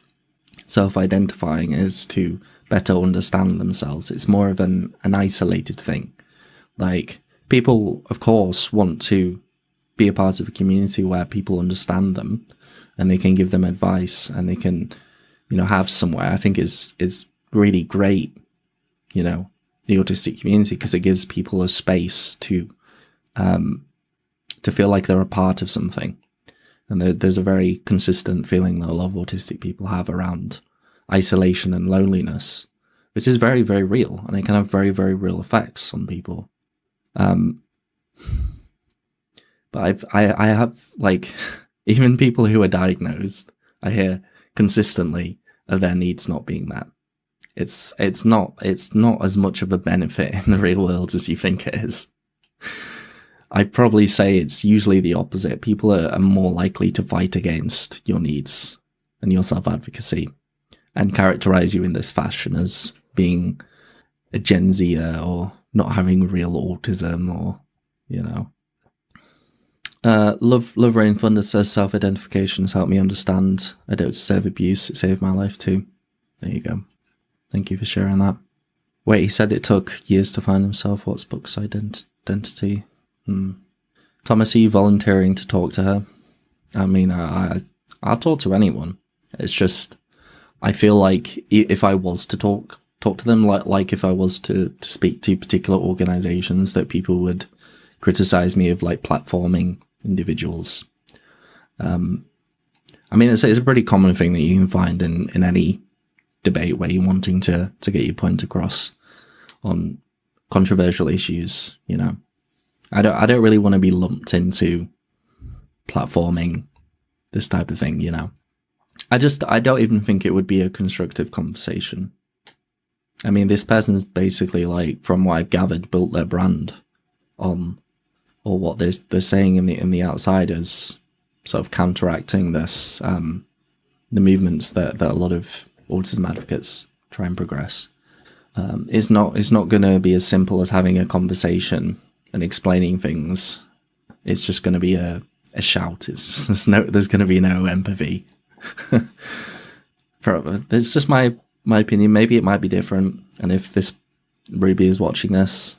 self-identifying is to better understand themselves. It's more of an isolated thing. People, of course, want to be a part of a community where people understand them and they can give them advice and they can, have somewhere. I think is really great, the autistic community, because it gives people a space to feel like they're a part of something. And there's a very consistent feeling that a lot of autistic people have around isolation and loneliness, which is very, very real, and it can have very, very real effects on people. But I have even people who are diagnosed, I hear consistently of their needs not being met. It's not as much of a benefit in the real world as you think it is. I'd probably say it's usually the opposite. People are more likely to fight against your needs and your self-advocacy and characterize you in this fashion as being a Gen Zer or not having real autism or, Love Rain Thunder says self-identification has helped me understand I don't deserve abuse. It saved my life too. There you go. Thank you for sharing that. Wait, he said it took years to find himself. What's Book's identity? Thomas, are you volunteering to talk to her? I mean, I'll talk to anyone. It's just, I feel like if I was to talk to them, like if I was to speak to particular organizations, that people would criticize me of platforming individuals. I mean, it's a pretty common thing that you can find in any debate where you're wanting to get your point across on controversial issues. I don't really want to be lumped into platforming this type of thing. I don't even think it would be a constructive conversation. I mean, this person's basically, from what I've gathered, built their brand on, or what they're saying in the outsiders, sort of counteracting this, the movements that a lot of autism advocates try and progress. It's not going to be as simple as having a conversation and explaining things. It's just going to be a shout. There's going to be no empathy. It's just my opinion. Maybe it might be different. And if this Ruby is watching this,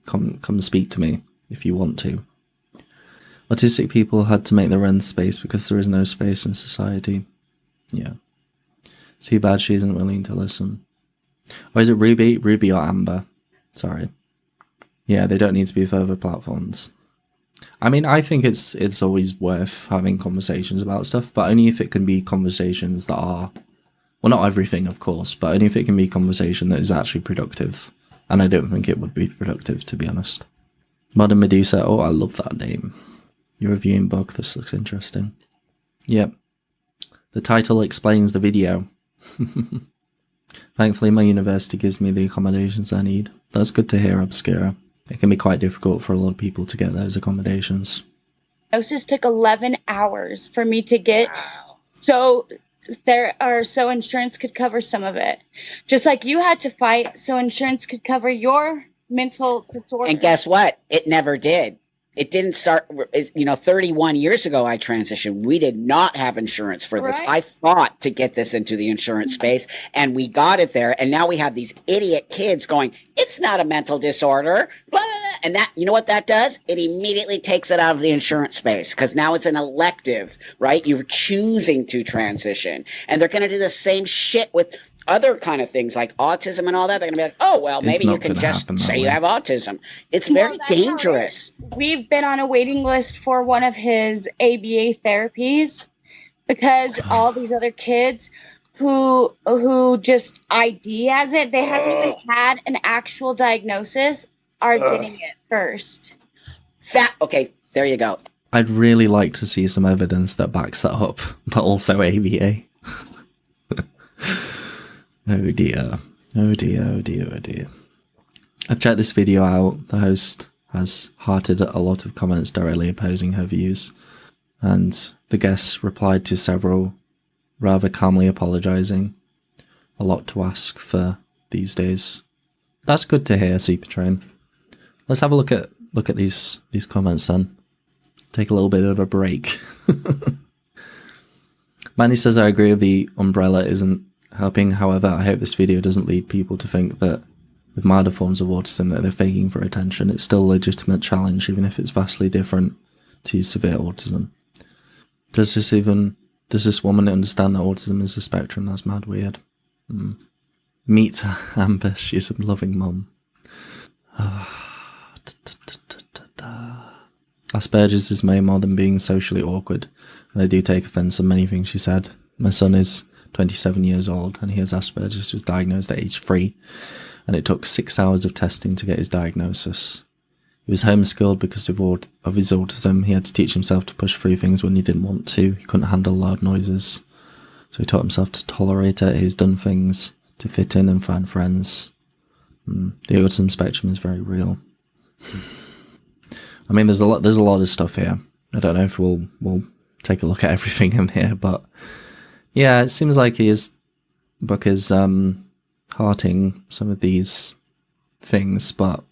come speak to me if you want to. Autistic people had to make their own space because there is no space in society. Yeah. Too bad she isn't willing to listen. Or is it Ruby? Ruby or Amber? Sorry. Yeah, they don't need to be further platforms. I mean, I think it's always worth having conversations about stuff, but only if it can be conversations that are Well, not everything, of course, but only if it can be conversation that is actually productive. And I don't think it would be productive, to be honest. Modern Medusa, oh, I love that name. You're reviewing book, this looks interesting. Yep. The title explains the video. Thankfully, my university gives me the accommodations I need. That's good to hear, Obscura. It can be quite difficult for a lot of people to get those accommodations. Diagnosis took 11 hours for me to get. So insurance could cover some of it. Just like you had to fight so insurance could cover your mental disorder. And guess what? It never did. It didn't start, 31 years ago I transitioned. We did not have insurance for this. Right. I fought to get this into the insurance space, and we got it there. And now we have these idiot kids going, it's not a mental disorder. Blah, blah, blah. And that, you know what that does? It immediately takes it out of the insurance space because now it's an elective, right? You're choosing to transition. And they're going to do the same shit with other kind of things like autism and all that. They're going to be like, oh, well, maybe you can just say you have autism. It's very dangerous. We've been on a waiting list for one of his ABA therapies because all these other kids who just ID as it, they haven't even had an actual diagnosis, are getting it first. Okay, there you go. I'd really like to see some evidence that backs that up, but also ABA. Oh dear. Oh dear, oh dear, oh dear. I've checked this video out. The host has hearted a lot of comments directly opposing her views, and the guests replied to several rather calmly apologising. A lot to ask for these days. That's good to hear, Supertrain. Let's have a look at these comments then. Take a little bit of a break. Manny says, I agree with the umbrella isn't helping. However, I hope this video doesn't lead people to think that with milder forms of autism that they're faking for attention. It's still a legitimate challenge, even if it's vastly different to severe autism. Does this woman understand that autism is a spectrum? That's mad weird. Meet Amber, she's a loving mum. Asperger's is way more than being socially awkward, and I do take offence on many things she said. My son is 27 years old, and he has Asperger's. He was diagnosed at age 3, and it took 6 hours of testing to get his diagnosis. He was homeschooled because of his autism. He had to teach himself to push through things when he didn't want to. He couldn't handle loud noises, so he taught himself to tolerate it. He's done things to fit in and find friends. The autism spectrum is very real. I mean, there's a lot of stuff here. I don't know if we'll take a look at everything in here, but yeah, it seems like book is hearting some of these things, but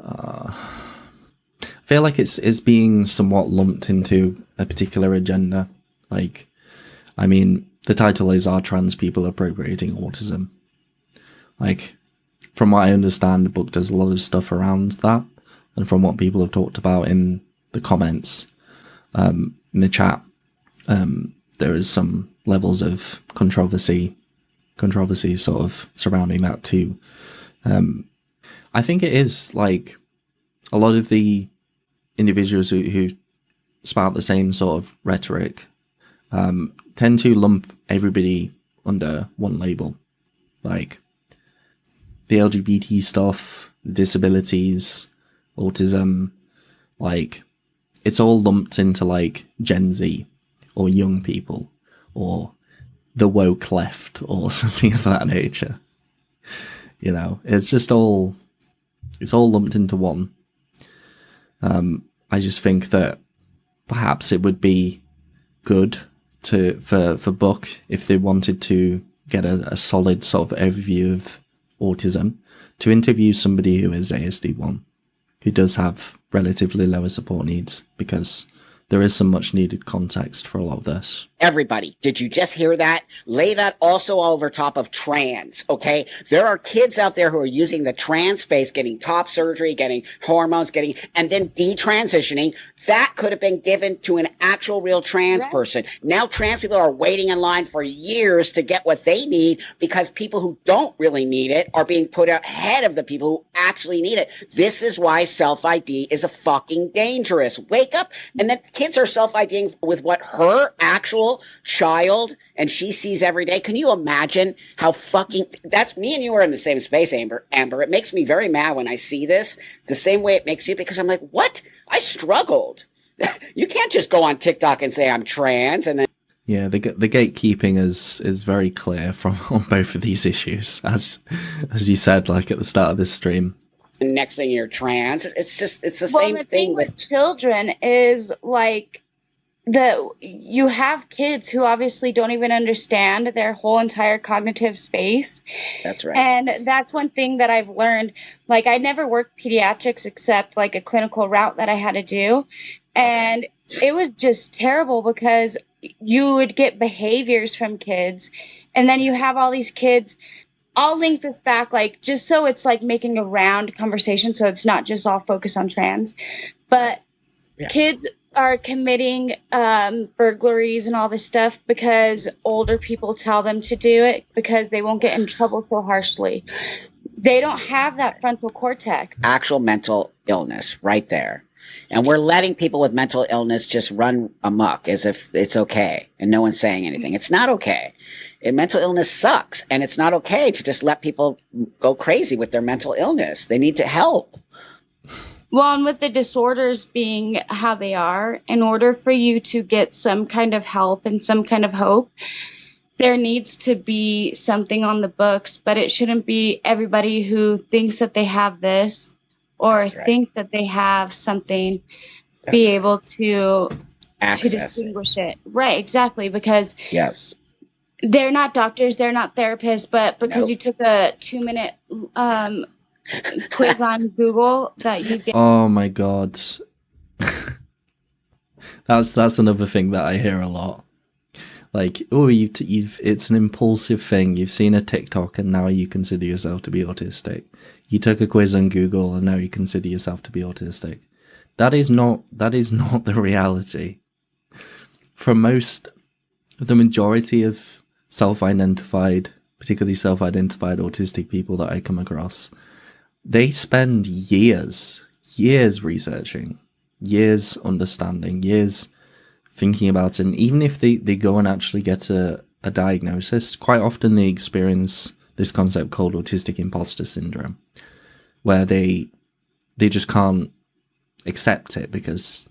I feel like it's being somewhat lumped into a particular agenda. Like, I mean, the title is Are Trans People Appropriating Autism? Like, from what I understand, the book does a lot of stuff around that, and from what people have talked about in the comments, in the chat, there is some levels of controversy sort of surrounding that too. I think it is like a lot of the individuals who spout the same sort of rhetoric tend to lump everybody under one label, like the LGBT stuff, disabilities, autism, like it's all lumped into like Gen Z or young people or the woke left or something of that nature. You know, it's all lumped into one. I just think that perhaps it would be good for Book, if they wanted to get a solid sort of overview of autism, to interview somebody who is ASD1, who does have relatively lower support needs, because there is some much needed context for a lot of this. Everybody, did you just hear that? Lay that also over top of trans, okay? There are kids out there who are using the trans space, getting top surgery, getting hormones, and then detransitioning. That could have been given to an actual real trans person. Now trans people are waiting in line for years to get what they need because people who don't really need it are being put ahead of the people who actually need it. This is why self-ID is a fucking dangerous. Wake up and then kids are self-IDing with what her actual child and she sees every day. Can you imagine how fucking, that's me and you are in the same space, Amber. It makes me very mad when I see this the same way it makes you, because I'm like, what? I struggled. You can't just go on TikTok and say I'm trans and then. Yeah, the gatekeeping is very clear from on both of these issues, as you said, like at the start of this stream. And next thing you're trans. It's the same the thing with children is like you have kids who obviously don't even understand their whole entire cognitive space. That's right. And that's one thing that I've learned. Like, I never worked pediatrics except like a clinical route that I had to do. And it was just terrible because you would get behaviors from kids, and then you have all these kids. I'll link this back, like, just so it's like making a round conversation, so it's not just all focused on trans. But kids are committing burglaries and all this stuff because older people tell them to do it because they won't get in trouble so harshly. They don't have that frontal cortex. Actual mental illness right there. And we're letting people with mental illness just run amok as if it's okay and no one's saying anything. It's not okay. And mental illness sucks, and it's not okay to just let people go crazy with their mental illness. They need to help. Well, and with the disorders being how they are, in order for you to get some kind of help and some kind of hope, there needs to be something on the books, but it shouldn't be everybody who thinks that they have this or think that they have something be able to distinguish it. Right, exactly, because they're not doctors, they're not therapists, but because you took a 2-minute quiz on Google that you get. Oh my god. That's another thing that I hear a lot. Like, oh, you've it's an impulsive thing. You've seen a TikTok and now you consider yourself to be autistic. You took a quiz on Google and now you consider yourself to be autistic. That is not the reality. For the majority of self-identified, particularly self-identified autistic people that I come across, they spend years researching, years understanding, years thinking about it. And even if they go and actually get a diagnosis, quite often they experience this concept called autistic imposter syndrome, where they just can't accept it because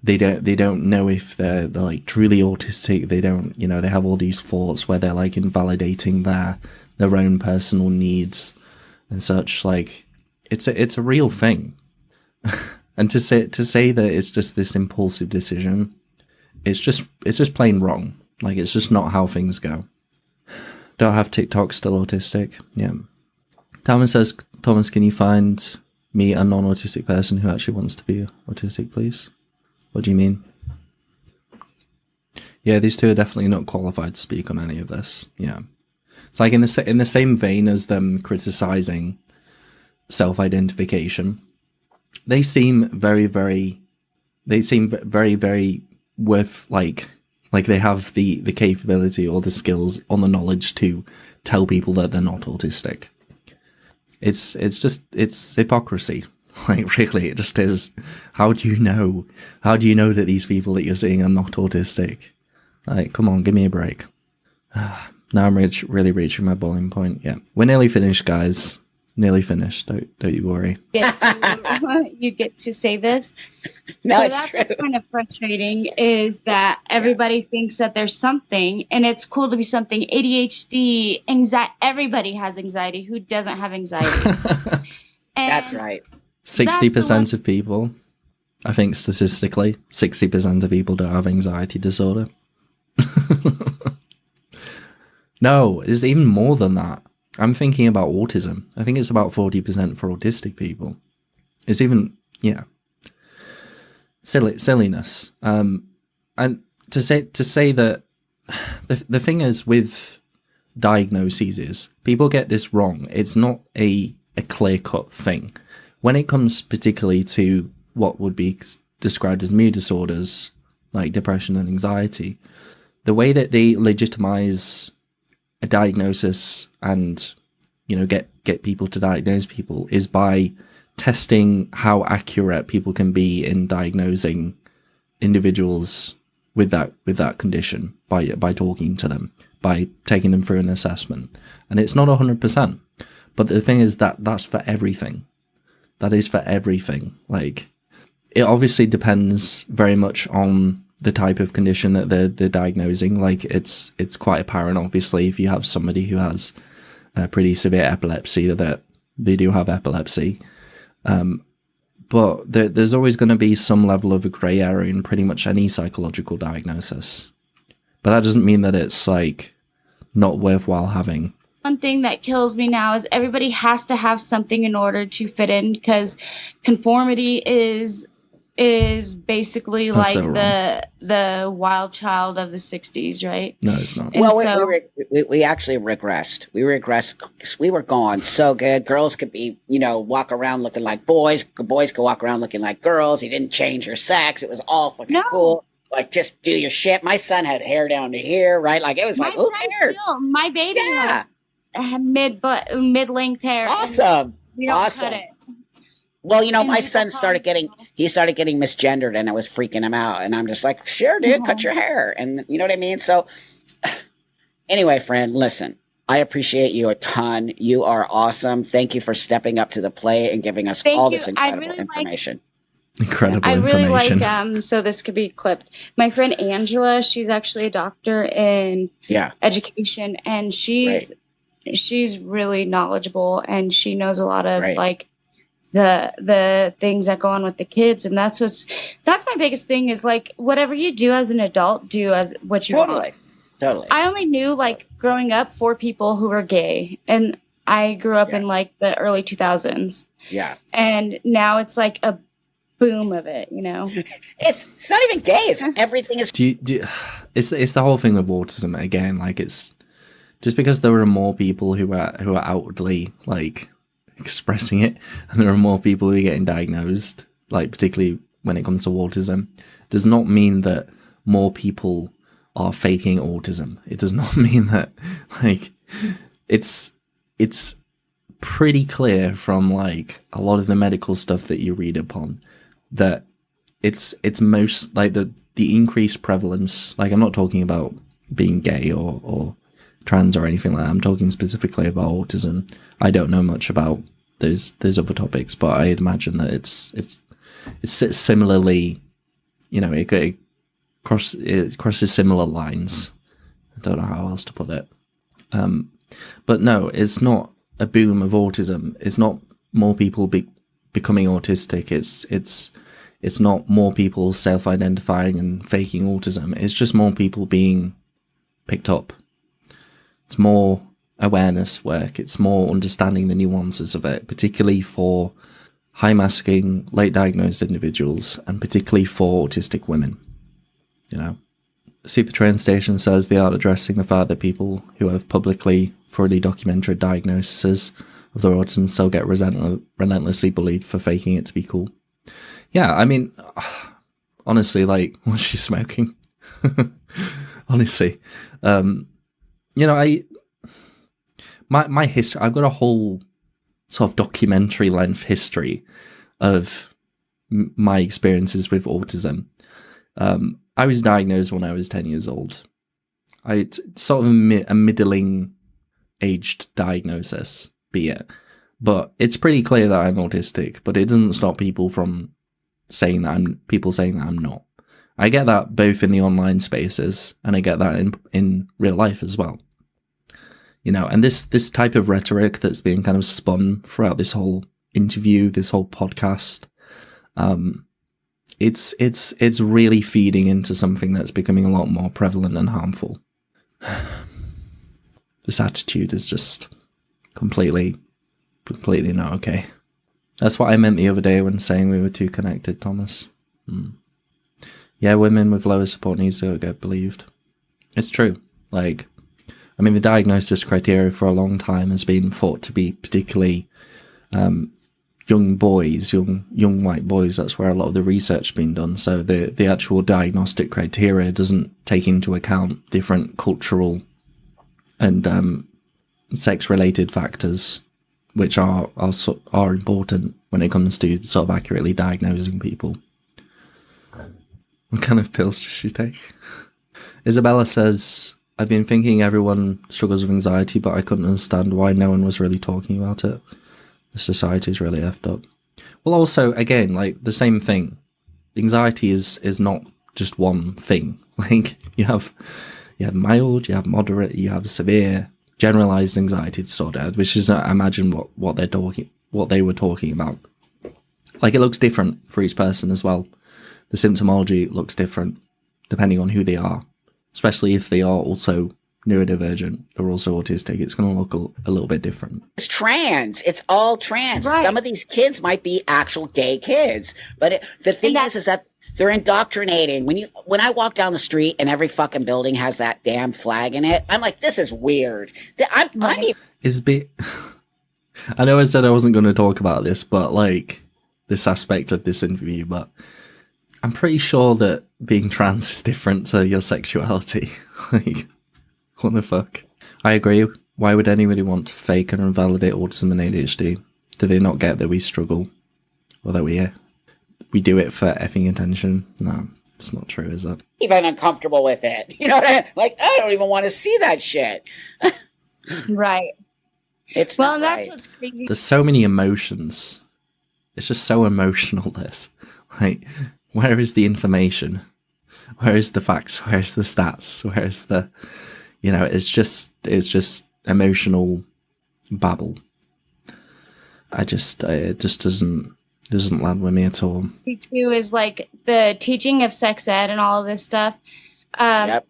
they don't know if they're like truly autistic. They don't, they have all these thoughts where they're like invalidating their own personal needs and such. Like, it's a real thing. And to say that it's just this impulsive decision, it's just plain wrong. Like, it's just not how things go. Don't have TikTok, still autistic. Yeah. Thomas says, Thomas, can you find me a non-autistic person who actually wants to be autistic, please? What do you mean? Yeah, these two are definitely not qualified to speak on any of this. Yeah. It's like in the same vein as them criticizing self-identification. They seem very, very worth, like they have the capability or the skills or the knowledge to tell people that they're not autistic. It's hypocrisy. Like, really, it just is. How do you know that these people that you're seeing are not autistic? Like, come on, give me a break. Now I'm really reaching my boiling point. Yeah, we're nearly finished, guys. Nearly finished. Don't you worry. You get to say this. No, so it's that's true. what's kind of frustrating is that everybody thinks that there's something, and it's cool to be something. ADHD, anxiety. Everybody has anxiety. Who doesn't have anxiety? That's right. 60% of people, I think statistically, 60% of people don't have anxiety disorder. No, it's even more than that. I'm thinking about autism. I think it's about 40% for autistic people. It's even, silliness. And to say that the thing is with diagnoses is people get this wrong. It's not a clear-cut thing. When it comes particularly to what would be described as mood disorders, like depression and anxiety, the way that they legitimize a diagnosis and, get people to diagnose people is by testing how accurate people can be in diagnosing individuals with that condition by talking to them, by taking them through an assessment. And it's not 100%. But the thing is that's for everything. That is for everything. Like, it obviously depends very much on the type of condition that they're diagnosing. Like, it's quite apparent, obviously, if you have somebody who has pretty severe epilepsy, that they do have epilepsy. But there's always going to be some level of a grey area in pretty much any psychological diagnosis. But that doesn't mean that it's, like, not worthwhile having. One thing that kills me now is everybody has to have something in order to fit in, because conformity is basically That's like so the wild child of the 60s, right? No, it's not. And Well, so- we actually regressed. We regressed. We were gone so good. Girls could be, walk around looking like boys. Boys could walk around looking like girls. You didn't change your sex. It was all fucking cool. Like, just do your shit. My son had hair down to here, right? Like, it was like, who cares? My baby has mid-length hair. Awesome. We don't Awesome. cut it. Well, And my people son started getting misgendered, and it was freaking him out. And I'm just like, sure, dude, cut your hair. And you know what I mean? So anyway, friend, listen, I appreciate you a ton. You are awesome. Thank you for stepping up to the plate and giving us all this incredible information. Incredible I really information. like, so this could be clipped. My friend Angela, she's actually a doctor in education, and she's really knowledgeable, and she knows a lot of like the things that go on with the kids. And that's my biggest thing is, like, whatever you do as an adult, do as what you want. Totally. I only knew, like, growing up, 4 people who were gay, and I grew up in like the early 2000s. Yeah. And now it's like a boom of it, It's not even gay. It's everything is. It's the whole thing with autism again. Like, it's just because there are more people who are outwardly, like, expressing it, and there are more people who are getting diagnosed, like, particularly when it comes to autism, does not mean that more people are faking autism. It does not mean that, like, it's pretty clear from, like, a lot of the medical stuff that you read upon that it's most, like, the increased prevalence, like, I'm not talking about being gay or trans or anything like that. I'm talking specifically about autism. I don't know much about those other topics, but I'd imagine that it's similarly, it crosses similar lines. I don't know how else to put it. But no, it's not a boom of autism. It's not more people becoming autistic. It's not more people self-identifying and faking autism. It's just more people being picked up. It's more awareness work. It's more understanding the nuances of it, particularly for high-masking, late-diagnosed individuals, and particularly for autistic women. Super Train Station says they are addressing the fact that people who have publicly, thoroughly documented diagnoses of their autism still get relentlessly bullied for faking it to be cool. Yeah, I mean, honestly, like, what's she smoking? Honestly. My history, I've got a whole sort of documentary length history of my experiences with autism. I was diagnosed when I was 10 years old. It's sort of a middling aged diagnosis, be it. But it's pretty clear that I'm autistic, but it doesn't stop people from saying that I'm not. I get that both in the online spaces, and I get that in real life as well. And this type of rhetoric that's being kind of spun throughout this whole interview, this whole podcast, it's really feeding into something that's becoming a lot more prevalent and harmful. This attitude is just completely not okay. That's what I meant the other day when saying we were too connected, Thomas. Yeah, women with lower support needs don't get believed. It's true. Like, I mean, the diagnosis criteria for a long time has been thought to be particularly young boys, young white boys. That's where a lot of the research has been done. So the actual diagnostic criteria doesn't take into account different cultural and sex-related factors, which are important when it comes to sort of accurately diagnosing people. What kind of pills does she take? Isabella says, I've been thinking everyone struggles with anxiety, but I couldn't understand why no one was really talking about it. The society's really effed up. Well, also, again, like, the same thing. Anxiety is not just one thing. Like, you have mild, you have moderate, you have severe, generalized anxiety disorder, which is, I imagine, what they were talking about. Like, it looks different for each person as well. The symptomology looks different depending on who they are, especially if they are also neurodivergent or also autistic. It's going to look a little bit different. It's trans. It's all trans. Right. Some of these kids might be actual gay kids, but the thing is that they're indoctrinating. When I walk down the street and every fucking building has that damn flag in it, I'm like, this is weird. I know I said I wasn't going to talk about this, but like this aspect of this interview, but I'm pretty sure that being trans is different to your sexuality. Like, what the fuck? I agree. Why would anybody want to fake and invalidate autism and ADHD? Do they not get that we struggle? Or that we do it for effing attention? No, it's not true, is it? Even uncomfortable with it. You know what I mean? Like, I don't even want to see that shit. Right. It's well, not that's right. what's crazy. There's so many emotions. It's just so emotional, this. Like, where is the information? Where is the facts? Where is the stats? Where is the... You know, it's just emotional babble. It just doesn't land with me at all. Too is like the teaching of sex ed and all of this stuff. Yep.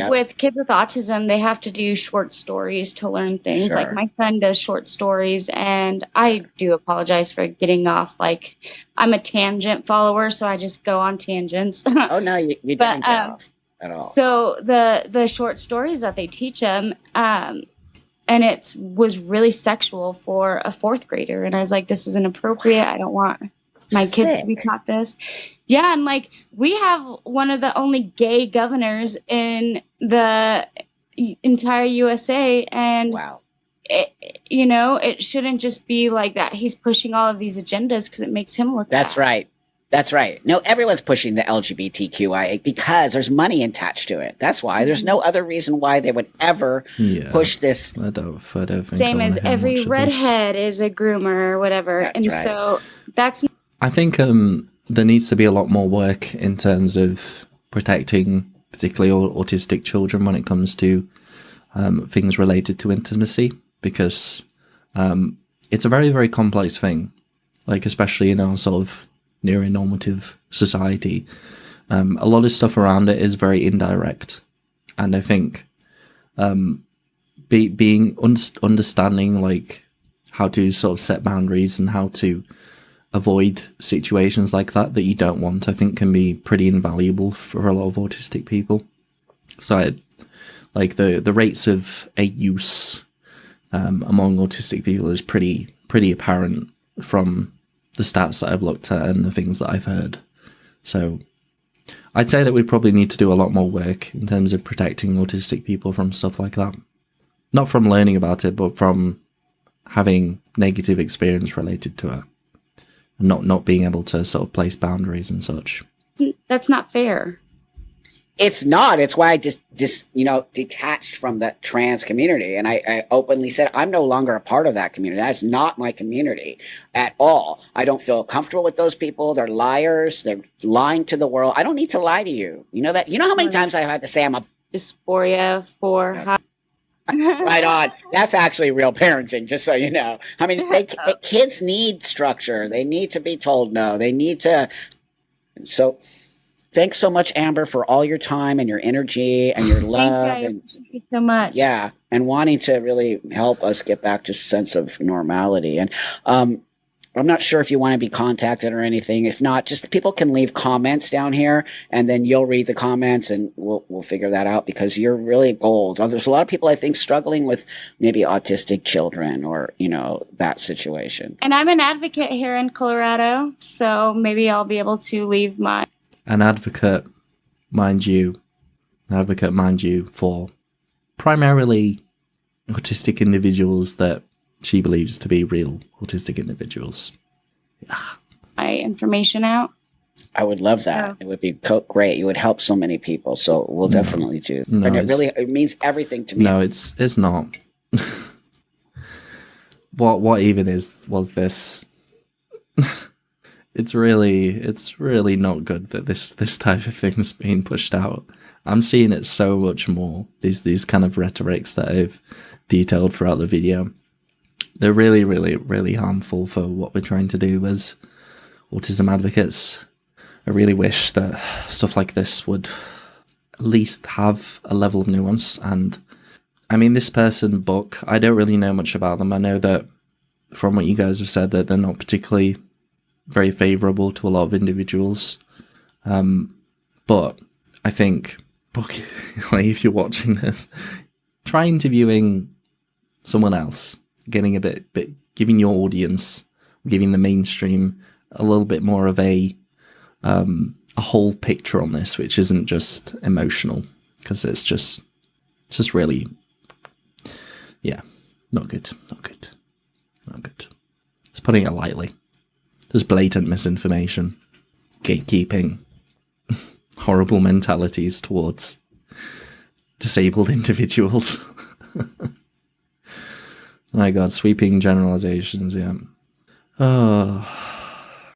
With kids with autism, they have to do short stories to learn things. Sure. Like my son does short stories, and I do apologize for getting off. Like, I'm a tangent follower, so I just go on tangents. Oh no, you didn't get off at all. So the short stories that they teach them, and it was really sexual for a fourth grader, and I was like, this is inappropriate. I don't want my kids to be taught this. Yeah, and like we have one of the only gay governors in the entire USA, and Wow. It shouldn't just be like that. He's pushing all of these agendas because it makes him look That's bad. right. That's right. No, everyone's pushing the LGBTQIA because there's money attached to it. That's why. There's no other reason why they would ever push this. I don't think Same I as wanna hear every much of redhead is a groomer or whatever. That's and right. so that's... I think there needs to be a lot more work in terms of protecting particularly autistic children when it comes to things related to intimacy, because it's a very, very complex thing, like especially in our sort of neuronormative society. A lot of stuff around it is very indirect, and I think understanding like how to sort of set boundaries and how to avoid situations like that you don't want, I think can be pretty invaluable for a lot of autistic people. So like the rates of use among autistic people is pretty apparent from the stats that I've looked at and the things that I've heard. So I'd say that we probably need to do a lot more work in terms of protecting autistic people from stuff like that. Not from learning about it, but from having negative experience related to it. And not being able to sort of place boundaries and such. That's not fair. It's not. It's why I just detached from the trans community. And I openly said, I'm no longer a part of that community. That's not my community at all. I don't feel comfortable with those people. They're liars. They're lying to the world. I don't need to lie to you. You know that? You know how many times I've had to say I'm a dysphoria for how... Right on. That's actually real parenting, just so you know. I mean, kids need structure. They need to be told no. They need to. So thanks so much, Amber, for all your time and your energy and your love. Thank you so much. Yeah. And wanting to really help us get back to a sense of normality. And I'm not sure if you want to be contacted or anything. If not, just people can leave comments down here, and then you'll read the comments, and we'll figure that out, because you're really gold. There's a lot of people, I think, struggling with maybe autistic children or, that situation. And I'm an advocate here in Colorado, so maybe I'll be able to leave my... An advocate, mind you, for primarily autistic individuals that she believes to be real autistic individuals. my information out. I would love that. Yeah. It would be great. You would help so many people. So we'll definitely do. No, And it means everything to me. No, it's not. What even was this? It's really not good that this type of thing's being pushed out. I'm seeing it so much more. These kind of rhetorics that I've detailed throughout the video. They're really, really, really harmful for what we're trying to do as autism advocates. I really wish that stuff like this would at least have a level of nuance. And I mean, this person book, I don't really know much about them. I know that from what you guys have said that they're not particularly very favourable to a lot of individuals. But I think, like, if you're watching this, try interviewing someone else, getting a bit, giving your audience, giving the mainstream a little bit more of a whole picture on this, which isn't just emotional, because it's just really, yeah, not good. Just putting it lightly. There's blatant misinformation, gatekeeping, horrible mentalities towards disabled individuals. My God, sweeping generalizations, yeah. Oh.